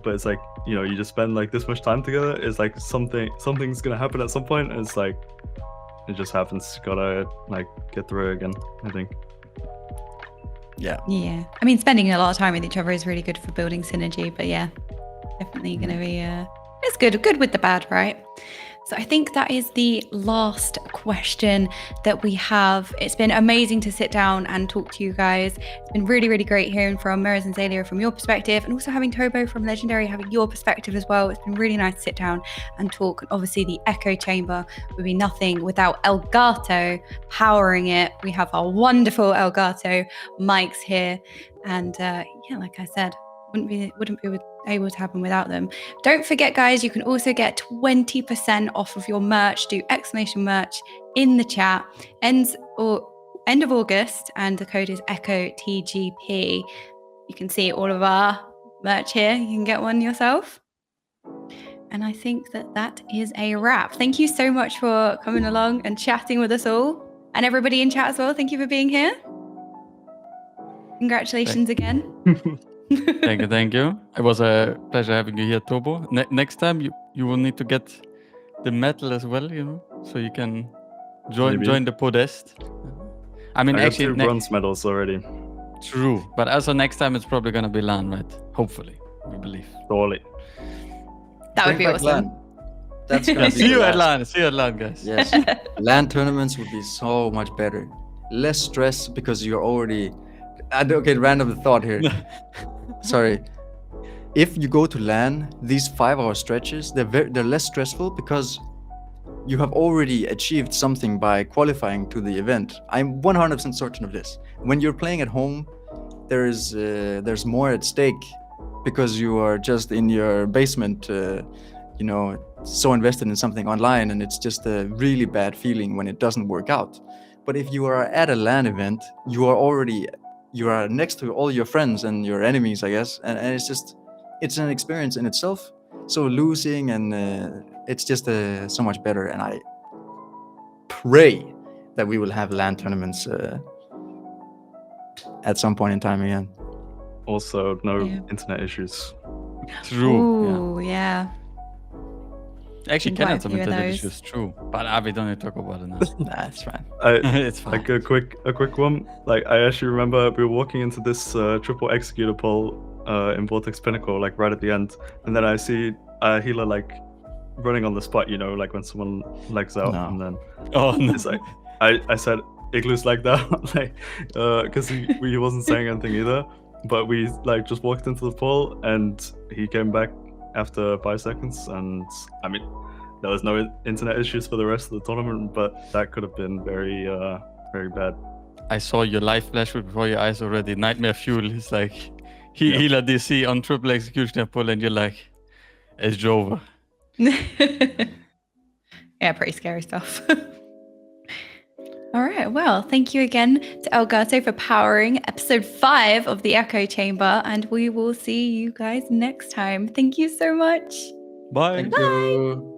but it's like, you know, you just spend like this much time together. It's like something's gonna happen at some point, and it's like it just happens. You gotta like get through it again, I think. Yeah. I mean, spending a lot of time with each other is really good for building synergy, but yeah, definitely gonna be it's good with the bad, right? So I think that is the last question that we have. It's been amazing to sit down and talk to you guys. It's been really, really great hearing from Meeres and Zaelia from your perspective, and also having Tobo from Legendary having your perspective as well. It's been really nice to sit down and talk. And obviously the Echo Chamber would be nothing without Elgato powering it. We have our wonderful Elgato mics here. And yeah, like I said, wouldn't be able to happen without them. Don't forget, guys, you can also get 20% off of your merch. Do exclamation merch in the chat. End of August, and the code is EchoTGP. You can see all of our merch here. You can get one yourself. And I think that is a wrap. Thank you so much for coming along and chatting with us all. And everybody in chat as well, thank you for being here. Congratulations again. Thank you. It was a pleasure having you here, Tobo. Next time you will need to get the medal as well, so you can join the podest. I mean, I got actually, 2 bronze medals already. True, but also next time it's probably gonna be LAN, right? Hopefully, we believe. Surely. That would be Bring back awesome. LAN. That's gonna Yeah, be see you the at last. LAN. See you at LAN, guys. Yes, LAN tournaments would be so much better. Less stress because you're already. Okay, random thought here. Sorry. If you go to LAN, these 5-hour stretches, they're less stressful because you have already achieved something by qualifying to the event. I'm 100% certain of this. When you're playing at home, there's more at stake because you are just in your basement, so invested in something online, and it's just a really bad feeling when it doesn't work out. But if you are at a LAN event, you are next to all your friends and your enemies, I guess, and it's an experience in itself. So losing and it's just so much better, and I pray that we will have LAN tournaments at some point in time again. Also, no Yeah. internet issues. True. Ooh, yeah. Actually, Quite can a have some few of internet those. issues. True, but we don't need to talk about it now. Nah, it's fine. It's fine. Like a quick one. Like I actually remember we were walking into this triple executor pole in Vortex Pinnacle, like right at the end, and then I see a healer like running on the spot, like when someone legs out, No. and then Oh no. it's like I said Igloo's like that, like because he wasn't saying anything either, but we like just walked into the pole and he came back after 5 seconds, and I mean there was no internet issues for the rest of the tournament, but that could have been very bad. I saw your live flash before your eyes already. Nightmare fuel. It's like healer DC on triple executioner pull, and you're like, it's over. Yeah, pretty scary stuff. All right. Well, thank you again to Elgato for powering episode 5 of the Echo Chamber, and we will see you guys next time. Thank you so much. Bye. Thank you.